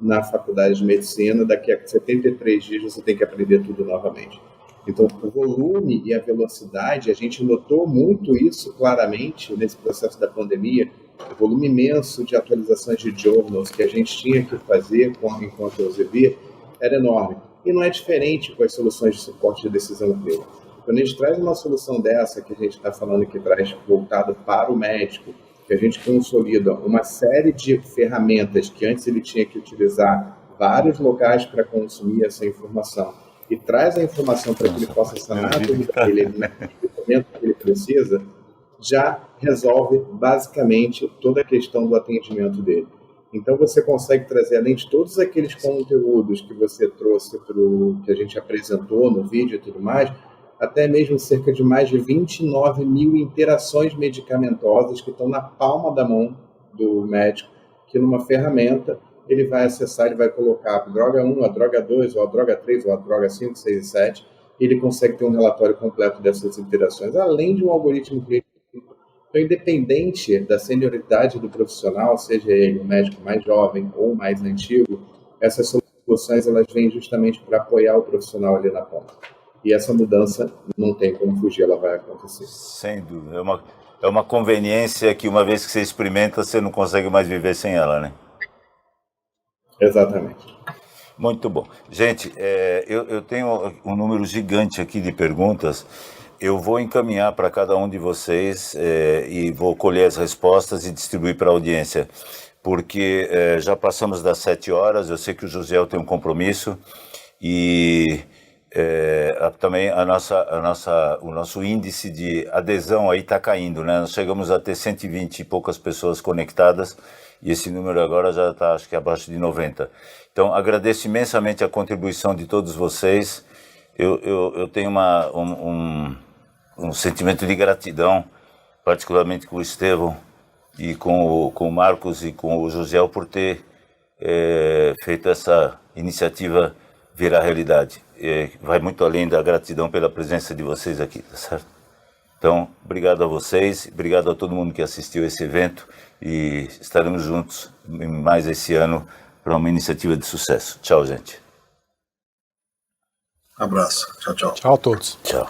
na faculdade de medicina, daqui a 73 dias você tem que aprender tudo novamente. Então, o volume e a velocidade, a gente notou muito isso claramente nesse processo da pandemia, o volume imenso de atualizações de journals que a gente tinha que fazer enquanto eu vivia era enorme. E não é diferente com as soluções de suporte de decisão clínica. Quando a gente traz uma solução dessa, que a gente está falando que traz voltado para o médico, que a gente consolida uma série de ferramentas que antes ele tinha que utilizar vários locais para consumir essa informação, e traz a informação para que ele possa sanar a dúvida dele no momento que ele precisa, já resolve basicamente toda a questão do atendimento dele. Então você consegue trazer, além de todos aqueles conteúdos que você trouxe, que a gente apresentou no vídeo e tudo mais, até mesmo cerca de mais de 29 mil interações medicamentosas que estão na palma da mão do médico, que numa ferramenta ele vai acessar, ele vai colocar a droga 1, a droga 2, ou a droga 3, ou a droga 5, 6 e 7, e ele consegue ter um relatório completo dessas interações, além de um algoritmo clínico. Então, independente da senioridade do profissional, seja ele um médico mais jovem ou mais antigo, essas soluções elas vêm justamente para apoiar o profissional ali na ponta. E essa mudança não tem como fugir, ela vai acontecer. Sem dúvida. É uma conveniência que uma vez que você experimenta, você não consegue mais viver sem ela, né? Exatamente. Muito bom. Gente, eu tenho um número gigante aqui de perguntas. Eu vou encaminhar para cada um de vocês e vou colher as respostas e distribuir para a audiência, porque já passamos das 7 horas, eu sei que o José tem um compromisso e também o nosso índice de adesão aí está caindo, né? Nós chegamos a ter 120 e poucas pessoas conectadas e esse número agora já está, acho que abaixo de 90. Então, agradeço imensamente a contribuição de todos vocês. Eu tenho um sentimento de gratidão, particularmente com o Estevam e com o Marcos e com o José por ter feito essa iniciativa virar realidade. Vai muito além da gratidão pela presença de vocês aqui, tá certo? Então, obrigado a vocês, obrigado a todo mundo que assistiu esse evento e estaremos juntos mais esse ano para uma iniciativa de sucesso. Tchau, gente. Abraço. Tchau, tchau. Tchau a todos. Tchau.